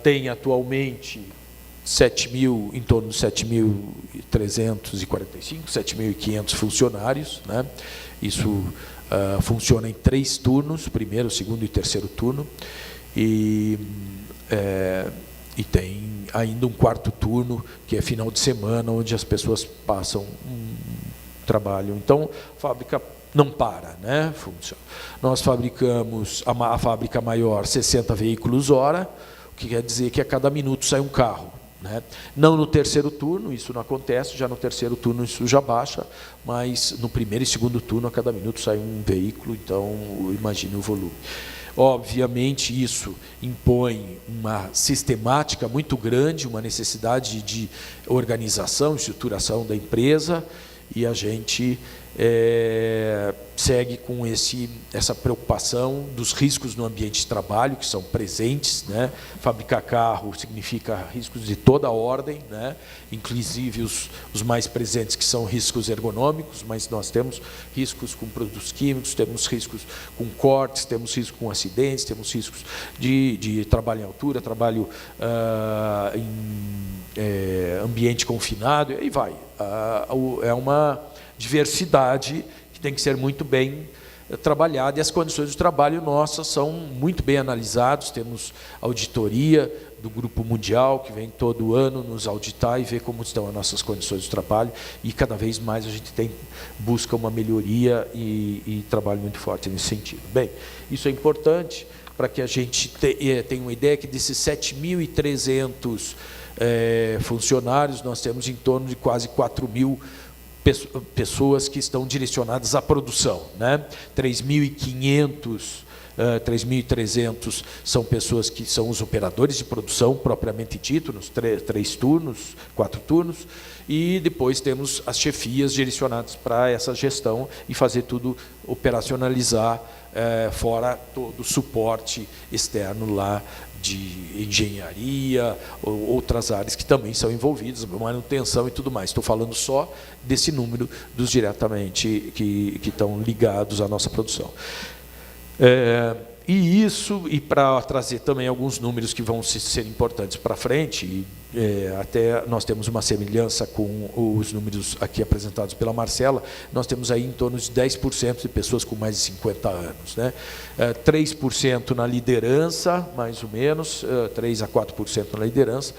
tem atualmente em torno de 7.345, 7.500 funcionários, né? Isso funciona em 3 turnos, primeiro, segundo e terceiro turno, e tem ainda um 4º turno, que é final de semana, onde as pessoas passam trabalho. Então, a fábrica não para, né? Funciona. Nós fabricamos, a fábrica maior, 60 veículos hora, o que quer dizer que a cada minuto sai um carro, né? Não no terceiro turno, isso não acontece, já no terceiro turno isso já baixa, mas no primeiro e segundo turno, a cada minuto sai um veículo, então imagine o volume. Obviamente, isso impõe uma sistemática muito grande, uma necessidade de organização, estruturação da empresa, e a gente segue com essa preocupação dos riscos no ambiente de trabalho, que são presentes, né? Fabricar carro significa riscos de toda a ordem, né? Inclusive os mais presentes, que são riscos ergonômicos, mas nós temos riscos com produtos químicos, temos riscos com cortes, temos riscos com acidentes, temos riscos de trabalho em altura, trabalho em ambiente confinado, e aí vai. É uma diversidade que tem que ser muito bem trabalhada, e as condições de trabalho nossas são muito bem analisadas. Temos auditoria do Grupo Mundial, que vem todo ano nos auditar e ver como estão as nossas condições de trabalho, e cada vez mais a gente busca uma melhoria e trabalho muito forte nesse sentido. Bem, isso é importante para que a gente tenha uma ideia que desses 7.300 funcionários, nós temos em torno de quase 4.000 pessoas que estão direcionadas à produção, né? 3.500 3.300 são pessoas que são os operadores de produção, propriamente dito, nos 3 turnos, 4 turnos, e depois temos as chefias direcionadas para essa gestão e fazer tudo operacionalizar, fora todo o suporte externo lá de engenharia, outras áreas que também são envolvidas, manutenção e tudo mais. Estou falando só desse número dos diretamente que estão ligados à nossa produção. E para trazer também alguns números que vão ser importantes para frente, até nós temos uma semelhança com os números aqui apresentados pela Marcela, nós temos aí em torno de 10% de pessoas com mais de 50 anos. Né? 3% na liderança, mais ou menos, 3 a 4% na liderança,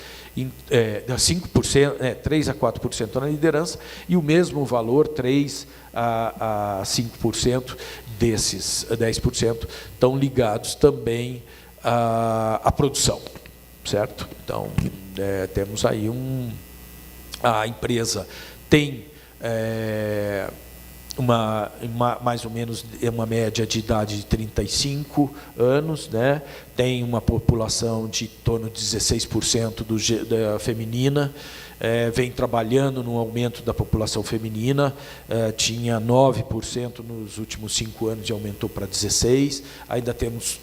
3 a 4% na liderança, e o mesmo valor, 3 a 5% desses 10% estão ligados também à produção, certo? Então, temos aí a empresa tem mais ou menos uma média de idade de 35 anos, né? Tem uma população de em torno de 16% da feminina, vem trabalhando no aumento da população feminina, tinha 9% nos últimos 5 anos e aumentou para 16%, ainda temos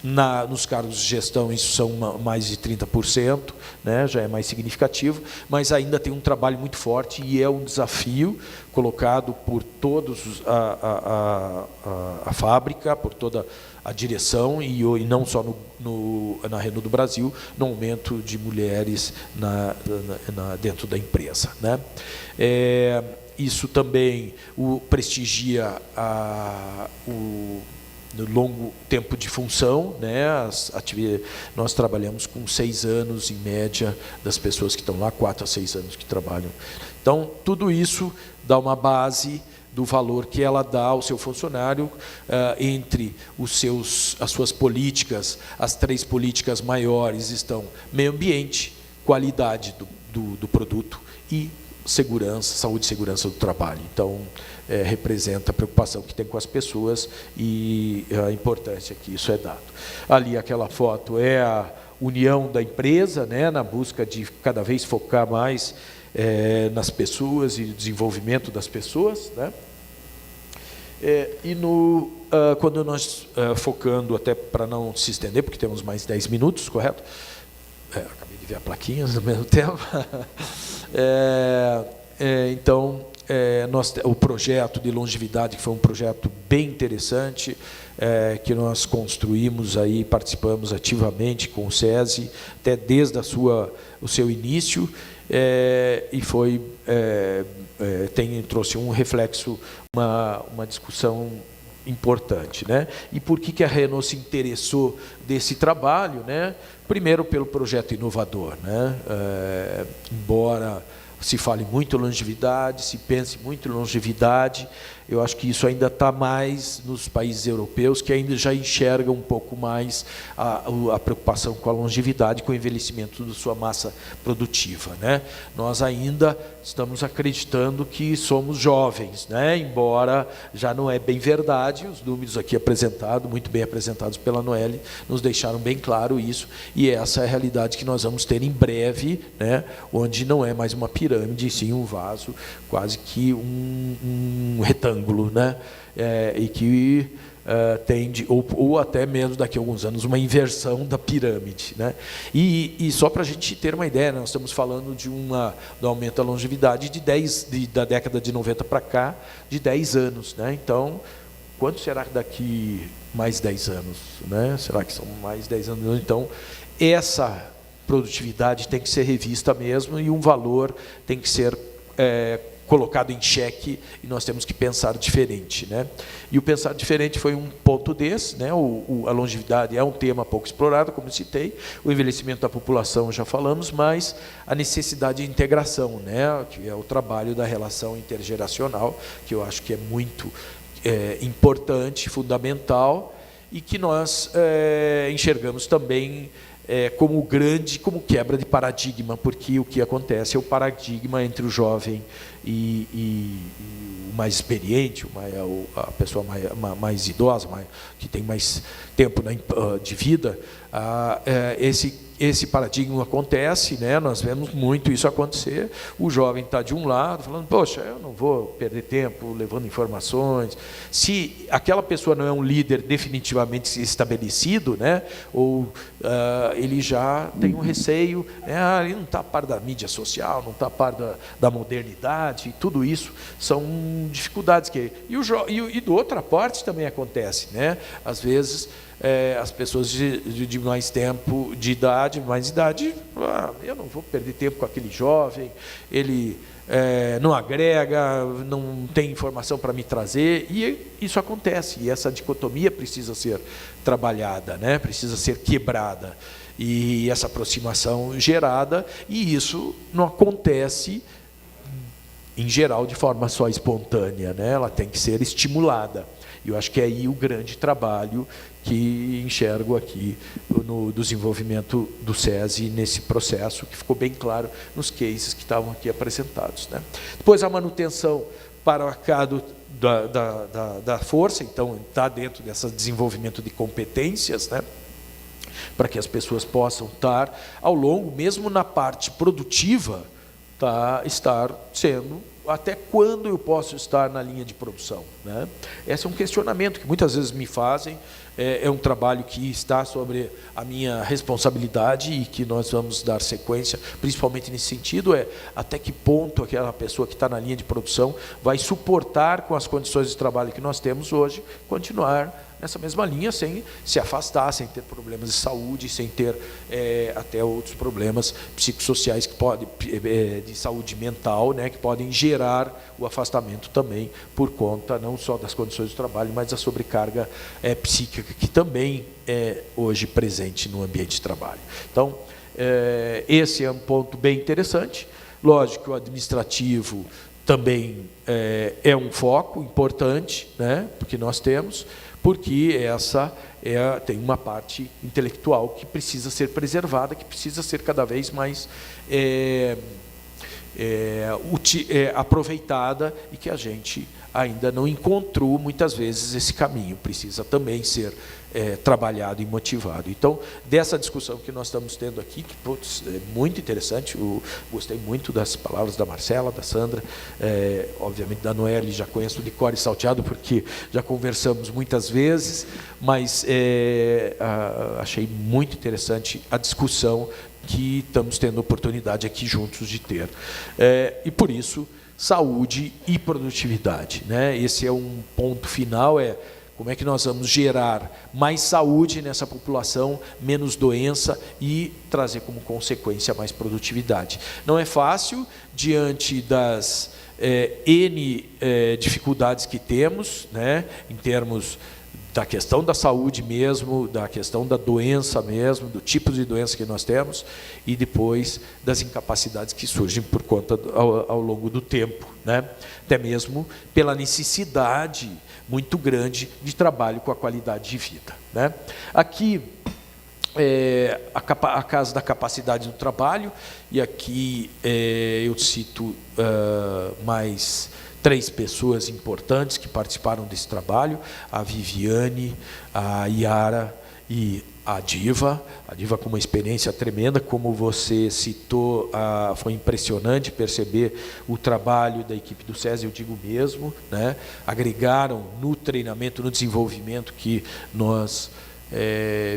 nos cargos de gestão, isso são mais de 30%, né, já é mais significativo, mas ainda tem um trabalho muito forte e é um desafio colocado por todos a fábrica, por toda a direção e não só na Renault do Brasil, no aumento de mulheres dentro da empresa. Né? Isso também prestigia no longo tempo de função, né? Nós trabalhamos com 6 anos, em média, das pessoas que estão lá, 4 a 6 anos que trabalham. Então, tudo isso dá uma base do valor que ela dá ao seu funcionário, entre as suas políticas. As 3 políticas maiores estão meio ambiente, qualidade do produto e segurança, saúde e segurança do trabalho. Então, representa a preocupação que tem com as pessoas e a importância que isso é dado. Ali, aquela foto é a união da empresa, né, na busca de cada vez focar mais nas pessoas e desenvolvimento das pessoas, né? Quando nós focando, até para não se estender, porque temos mais 10 minutos, correto? Acabei de ver a plaquinha ao mesmo tempo. Então, o projeto de longevidade, que foi um projeto bem interessante, que nós construímos aí, participamos ativamente com o SESI, até desde o seu início, e trouxe um reflexo, uma discussão importante, né? E por que a Renault se interessou desse trabalho, né? Primeiro, pelo projeto inovador, né? Embora se fale muito em longevidade, se pense muito em longevidade, eu acho que isso ainda está mais nos países europeus, que ainda já enxergam um pouco mais a preocupação com a longevidade, com o envelhecimento da sua massa produtiva, né? Nós ainda estamos acreditando que somos jovens, né? Embora já não é bem verdade, os números aqui apresentados, muito bem apresentados pela Noelle, nos deixaram bem claro isso, e essa é a realidade que nós vamos ter em breve, né? Onde não é mais uma pirâmide, sim um vaso, quase que um retângulo, né? E que tende, ou até mesmo daqui a alguns anos, uma inversão da pirâmide, né? E só para a gente ter uma ideia, nós estamos falando do aumento da longevidade da década de 90 para cá, de 10 anos. Né? Então, quanto será que daqui mais 10 anos? Né? Será que são mais 10 anos? Então, essa produtividade tem que ser revista mesmo e um valor tem que ser colocado em xeque, e nós temos que pensar diferente, né? E o pensar diferente foi um ponto desse, né? A longevidade é um tema pouco explorado, como eu citei, o envelhecimento da população já falamos, mas a necessidade de integração, né? Que é o trabalho da relação intergeracional, que eu acho que é muito importante, fundamental, e que nós enxergamos também como quebra de paradigma, porque o que acontece é o paradigma entre o jovem e o mais experiente, a pessoa mais idosa, que tem mais tempo de vida. Esse paradigma acontece, né? Nós vemos muito isso acontecer. O jovem está de um lado, falando, poxa, eu não vou perder tempo levando informações. Se aquela pessoa não é um líder definitivamente estabelecido, né? Ou ele já tem um receio, né? Ele não está a par da mídia social, não está a par da modernidade, e tudo isso são dificuldades que... E do outra parte também acontece, né? Às vezes... as pessoas de mais tempo, mais idade, eu não vou perder tempo com aquele jovem, ele não agrega, não tem informação para me trazer, e isso acontece, e essa dicotomia precisa ser trabalhada, né? Precisa ser quebrada, e essa aproximação gerada, e isso não acontece, em geral, de forma só espontânea, né? Ela tem que ser estimulada. E eu acho que é aí o grande trabalho que enxergo aqui no desenvolvimento do SESI nesse processo, que ficou bem claro nos cases que estavam aqui apresentados, né? Depois a manutenção para cá da força, então está dentro desse desenvolvimento de competências, né? Para que as pessoas possam estar ao longo, mesmo na parte produtiva, estar sendo... Até quando eu posso estar na linha de produção, né? Esse é um questionamento que muitas vezes me fazem, é um trabalho que está sobre a minha responsabilidade e que nós vamos dar sequência, principalmente nesse sentido, até que ponto aquela pessoa que está na linha de produção vai suportar, com as condições de trabalho que nós temos hoje, continuar nessa mesma linha, sem se afastar, sem ter problemas de saúde, sem ter até outros problemas psicossociais de saúde mental, né, que podem gerar o afastamento também por conta não só das condições de trabalho, mas da sobrecarga psíquica que também é hoje presente no ambiente de trabalho. Então, esse é um ponto bem interessante. Lógico que o administrativo também é um foco importante, né, porque nós temos, porque essa tem uma parte intelectual que precisa ser preservada, que precisa ser cada vez mais aproveitada e que a gente ainda não encontrou, muitas vezes, esse caminho. Precisa também ser trabalhado e motivado. Então, dessa discussão que nós estamos tendo aqui, que é muito interessante, eu gostei muito das palavras da Marcela, da Sandra, obviamente da Noeli, já conheço de cor e salteado, porque já conversamos muitas vezes, mas achei muito interessante a discussão que estamos tendo oportunidade aqui juntos de ter. E, por isso, saúde e produtividade, né? Esse é um ponto final, como é que nós vamos gerar mais saúde nessa população, menos doença e trazer como consequência mais produtividade. Não é fácil, diante das N dificuldades que temos, né, em termos da questão da saúde mesmo, da questão da doença mesmo, do tipo de doença que nós temos, e depois das incapacidades que surgem por conta ao longo do tempo, né? Até mesmo pela necessidade muito grande de trabalho com a qualidade de vida, né? Aqui, a casa da capacidade do trabalho, e aqui eu cito mais 3 pessoas importantes que participaram desse trabalho: a Viviane, a Yara e a Diva com uma experiência tremenda, como você citou, foi impressionante perceber o trabalho da equipe do SESI, eu digo mesmo, né? Agregaram no treinamento, no desenvolvimento que nós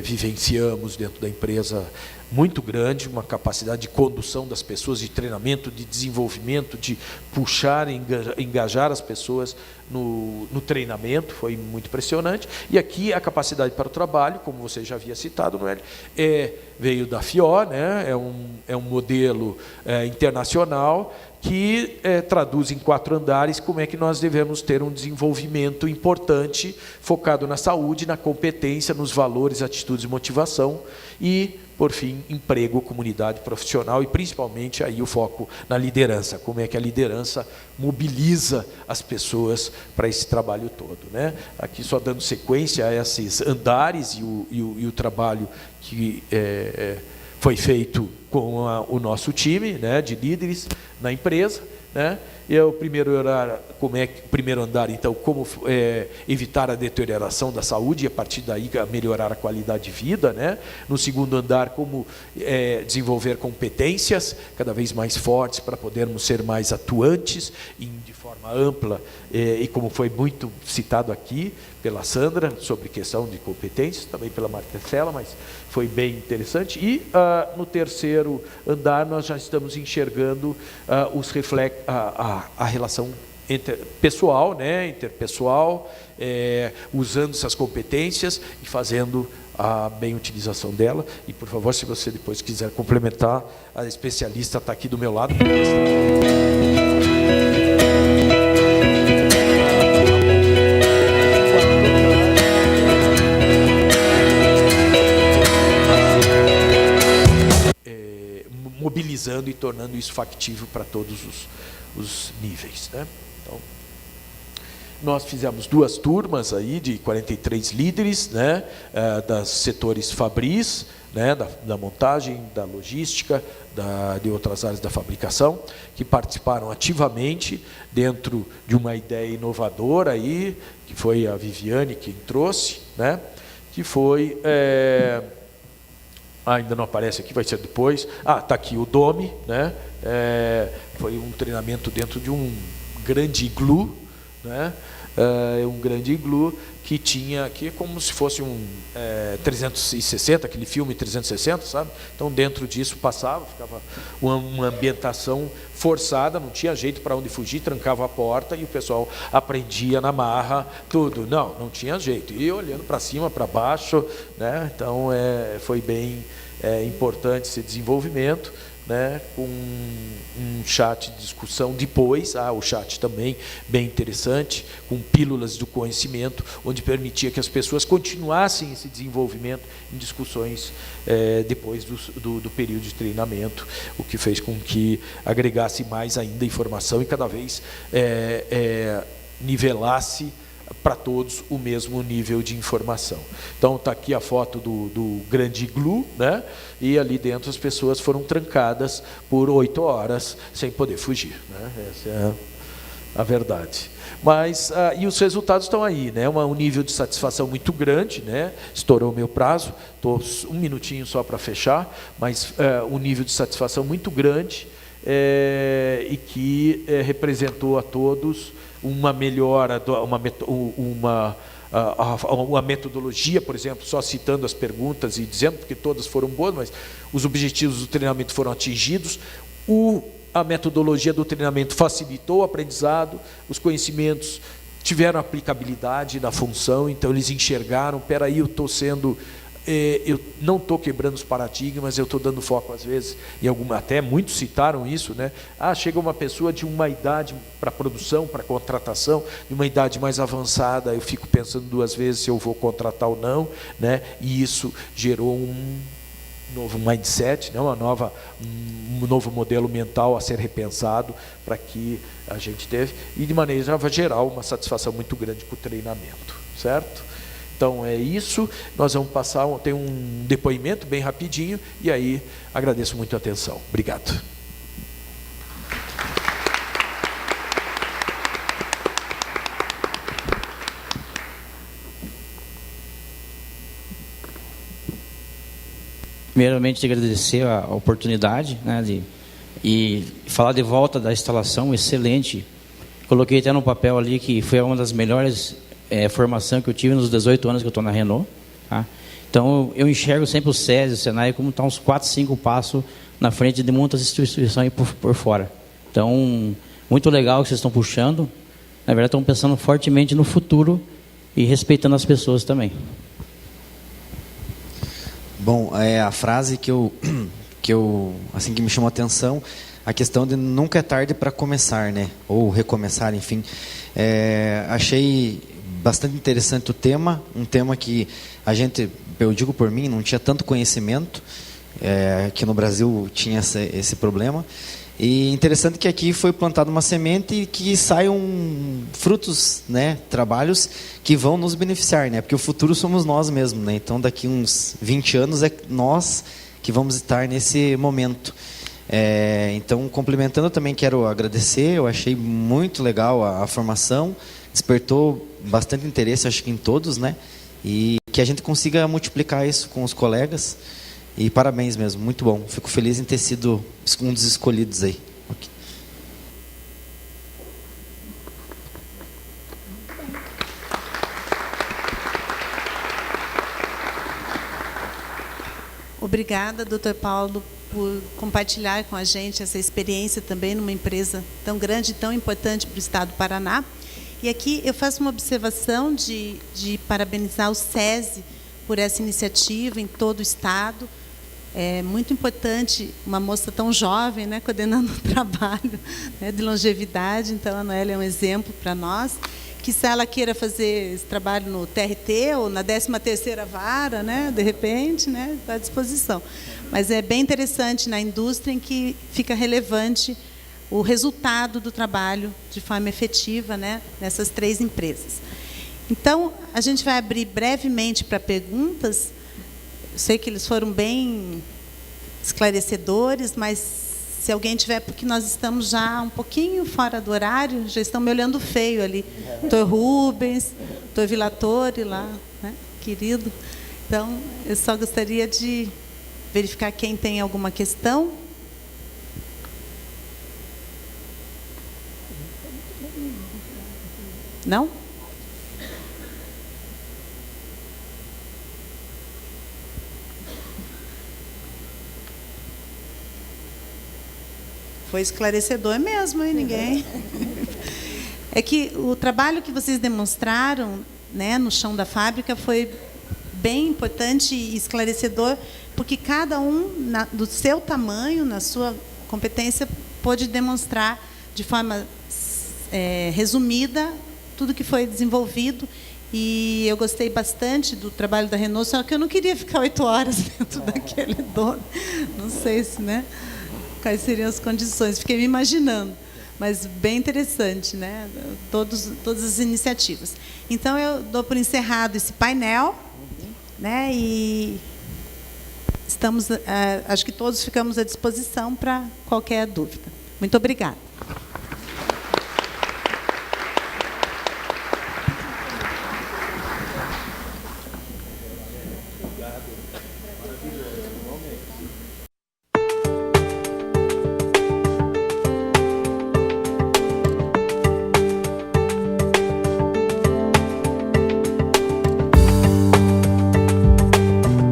vivenciamos dentro da empresa, muito grande, uma capacidade de condução das pessoas, de treinamento, de desenvolvimento, de puxar e engajar as pessoas no treinamento, foi muito impressionante. E aqui a capacidade para o trabalho, como você já havia citado, Noeli, veio da FIO, né? É um modelo internacional que traduz em 4 andares como é que nós devemos ter um desenvolvimento importante, focado na saúde, na competência, nos valores, atitudes e motivação, e por fim, emprego, comunidade profissional e, principalmente, aí o foco na liderança, como é que a liderança mobiliza as pessoas para esse trabalho todo, né? Aqui só dando sequência a esses andares e o trabalho que foi feito com o nosso time, né, de líderes na empresa, né? E o primeiro andar, então, como evitar a deterioração da saúde e, a partir daí, melhorar a qualidade de vida, né? No segundo andar, como desenvolver competências cada vez mais fortes para podermos ser mais atuantes de forma ampla, e como foi muito citado aqui pela Sandra, sobre questão de competências, também pela Marcela, mas foi bem interessante. E no terceiro andar nós já estamos enxergando a relação pessoal, né, interpessoal, usando essas competências e fazendo a bem utilização dela. E, por favor, se você depois quiser complementar, a especialista está aqui do meu lado. Mobilizando e tornando isso factível para todos os níveis, né? Então, nós fizemos 2 turmas aí de 43 líderes, né, dos setores fabris, né, da montagem, da logística, de outras áreas da fabricação, que participaram ativamente dentro de uma ideia inovadora aí, que foi a Viviane quem trouxe, né, que foi ainda não aparece aqui, vai ser depois. Está aqui o DOME, né? Foi um treinamento dentro de um grande iglu, né? Um grande iglu que tinha aqui como se fosse um 360, aquele filme 360, sabe? Então, dentro disso ficava uma ambientação forçada, não tinha jeito para onde fugir, trancava a porta e o pessoal aprendia na marra tudo. Não tinha jeito. E olhando para cima, para baixo, né? Então, foi bem importante esse desenvolvimento, né, com um chat de discussão depois, o chat também bem interessante, com pílulas do conhecimento, onde permitia que as pessoas continuassem esse desenvolvimento em discussões depois do período de treinamento, o que fez com que agregasse mais ainda informação e cada vez nivelasse para todos o mesmo nível de informação. Então, está aqui a foto do grande iglu, né? E ali dentro as pessoas foram trancadas por 8 horas sem poder fugir, né? Essa é a verdade. Mas, e os resultados estão aí, né? Um nível de satisfação muito grande, né? Estourou o meu prazo, estou um minutinho só para fechar, mas um nível de satisfação muito grande, e que representou a todos uma melhora, uma metodologia, por exemplo, só citando as perguntas e dizendo, porque todas foram boas, mas os objetivos do treinamento foram atingidos, a metodologia do treinamento facilitou o aprendizado, os conhecimentos tiveram aplicabilidade na função, então eles enxergaram, espera aí, eu não estou quebrando os paradigmas, eu estou dando foco às vezes, até muitos citaram isso, né? Chega uma pessoa de uma idade para produção, para contratação, de uma idade mais avançada, eu fico pensando 2 vezes se eu vou contratar ou não, né? E isso gerou um novo mindset, né? Um novo modelo mental a ser repensado para que a gente teve, e de maneira geral uma satisfação muito grande com o treinamento, certo? Então, é isso. Nós vamos passar, tem um depoimento bem rapidinho, e aí agradeço muito a atenção. Obrigado. Primeiramente, agradecer a oportunidade, né, e falar de volta da instalação, excelente. Coloquei até no papel ali que foi uma das melhores formação que eu tive nos 18 anos que eu estou na Renault, tá? Então, eu enxergo sempre o SESI, o Senai, como está uns 4, 5 passos na frente de muitas instituições por fora. Então, muito legal que vocês estão puxando. Na verdade, estão pensando fortemente no futuro e respeitando as pessoas também. Bom, a frase que me chamou a atenção, a questão de nunca é tarde para começar, né? Ou recomeçar, enfim. Achei bastante interessante o tema, um tema que eu digo por mim, não tinha tanto conhecimento, Aqui no Brasil tinha esse problema. E interessante que aqui foi plantada uma semente que saiam frutos, né, trabalhos que vão nos beneficiar, né, porque o futuro somos nós mesmos, né, então daqui uns 20 anos é nós que vamos estar nesse momento. Então, complementando, eu também quero agradecer, eu achei muito legal a formação, despertou bastante interesse, acho que em todos, né, e que a gente consiga multiplicar isso com os colegas. E parabéns mesmo, muito bom. Fico feliz em ter sido um dos escolhidos aí. Okay. Obrigada, Dr. Paulo, por compartilhar com a gente essa experiência também numa empresa tão grande e tão importante para o Estado do Paraná. E aqui eu faço uma observação de parabenizar o SESI por essa iniciativa em todo o Estado. É muito importante uma moça tão jovem, né, coordenando um trabalho, né, de longevidade. Então, a Noélia é um exemplo para nós. Que se ela queira fazer esse trabalho no TRT ou na 13ª vara, né, de repente, né, está à disposição. Mas é bem interessante na indústria em que fica relevante o resultado do trabalho de forma efetiva, né, nessas 3 empresas. Então, a gente vai abrir brevemente para perguntas. Eu sei que eles foram bem esclarecedores, mas se alguém tiver, porque nós estamos já um pouquinho fora do horário, já estão me olhando feio ali. Dr. Rubens, Dr. Vilatore lá, né, querido. Então, eu só gostaria de verificar quem tem alguma questão. Não? Foi esclarecedor mesmo, hein? Ninguém. É que o trabalho que vocês demonstraram, né, no chão da fábrica foi bem importante e esclarecedor, porque cada um, do seu tamanho, na sua competência, pôde demonstrar de forma resumida tudo que foi desenvolvido. E eu gostei bastante do trabalho da Renault, só que eu não queria ficar 8 horas dentro daquele dono. Não sei se, né, quais seriam as condições, fiquei me imaginando, mas bem interessante, né? Todas as iniciativas. Então, eu dou por encerrado esse painel, né? E estamos, acho que todos ficamos à disposição para qualquer dúvida. Muito obrigada.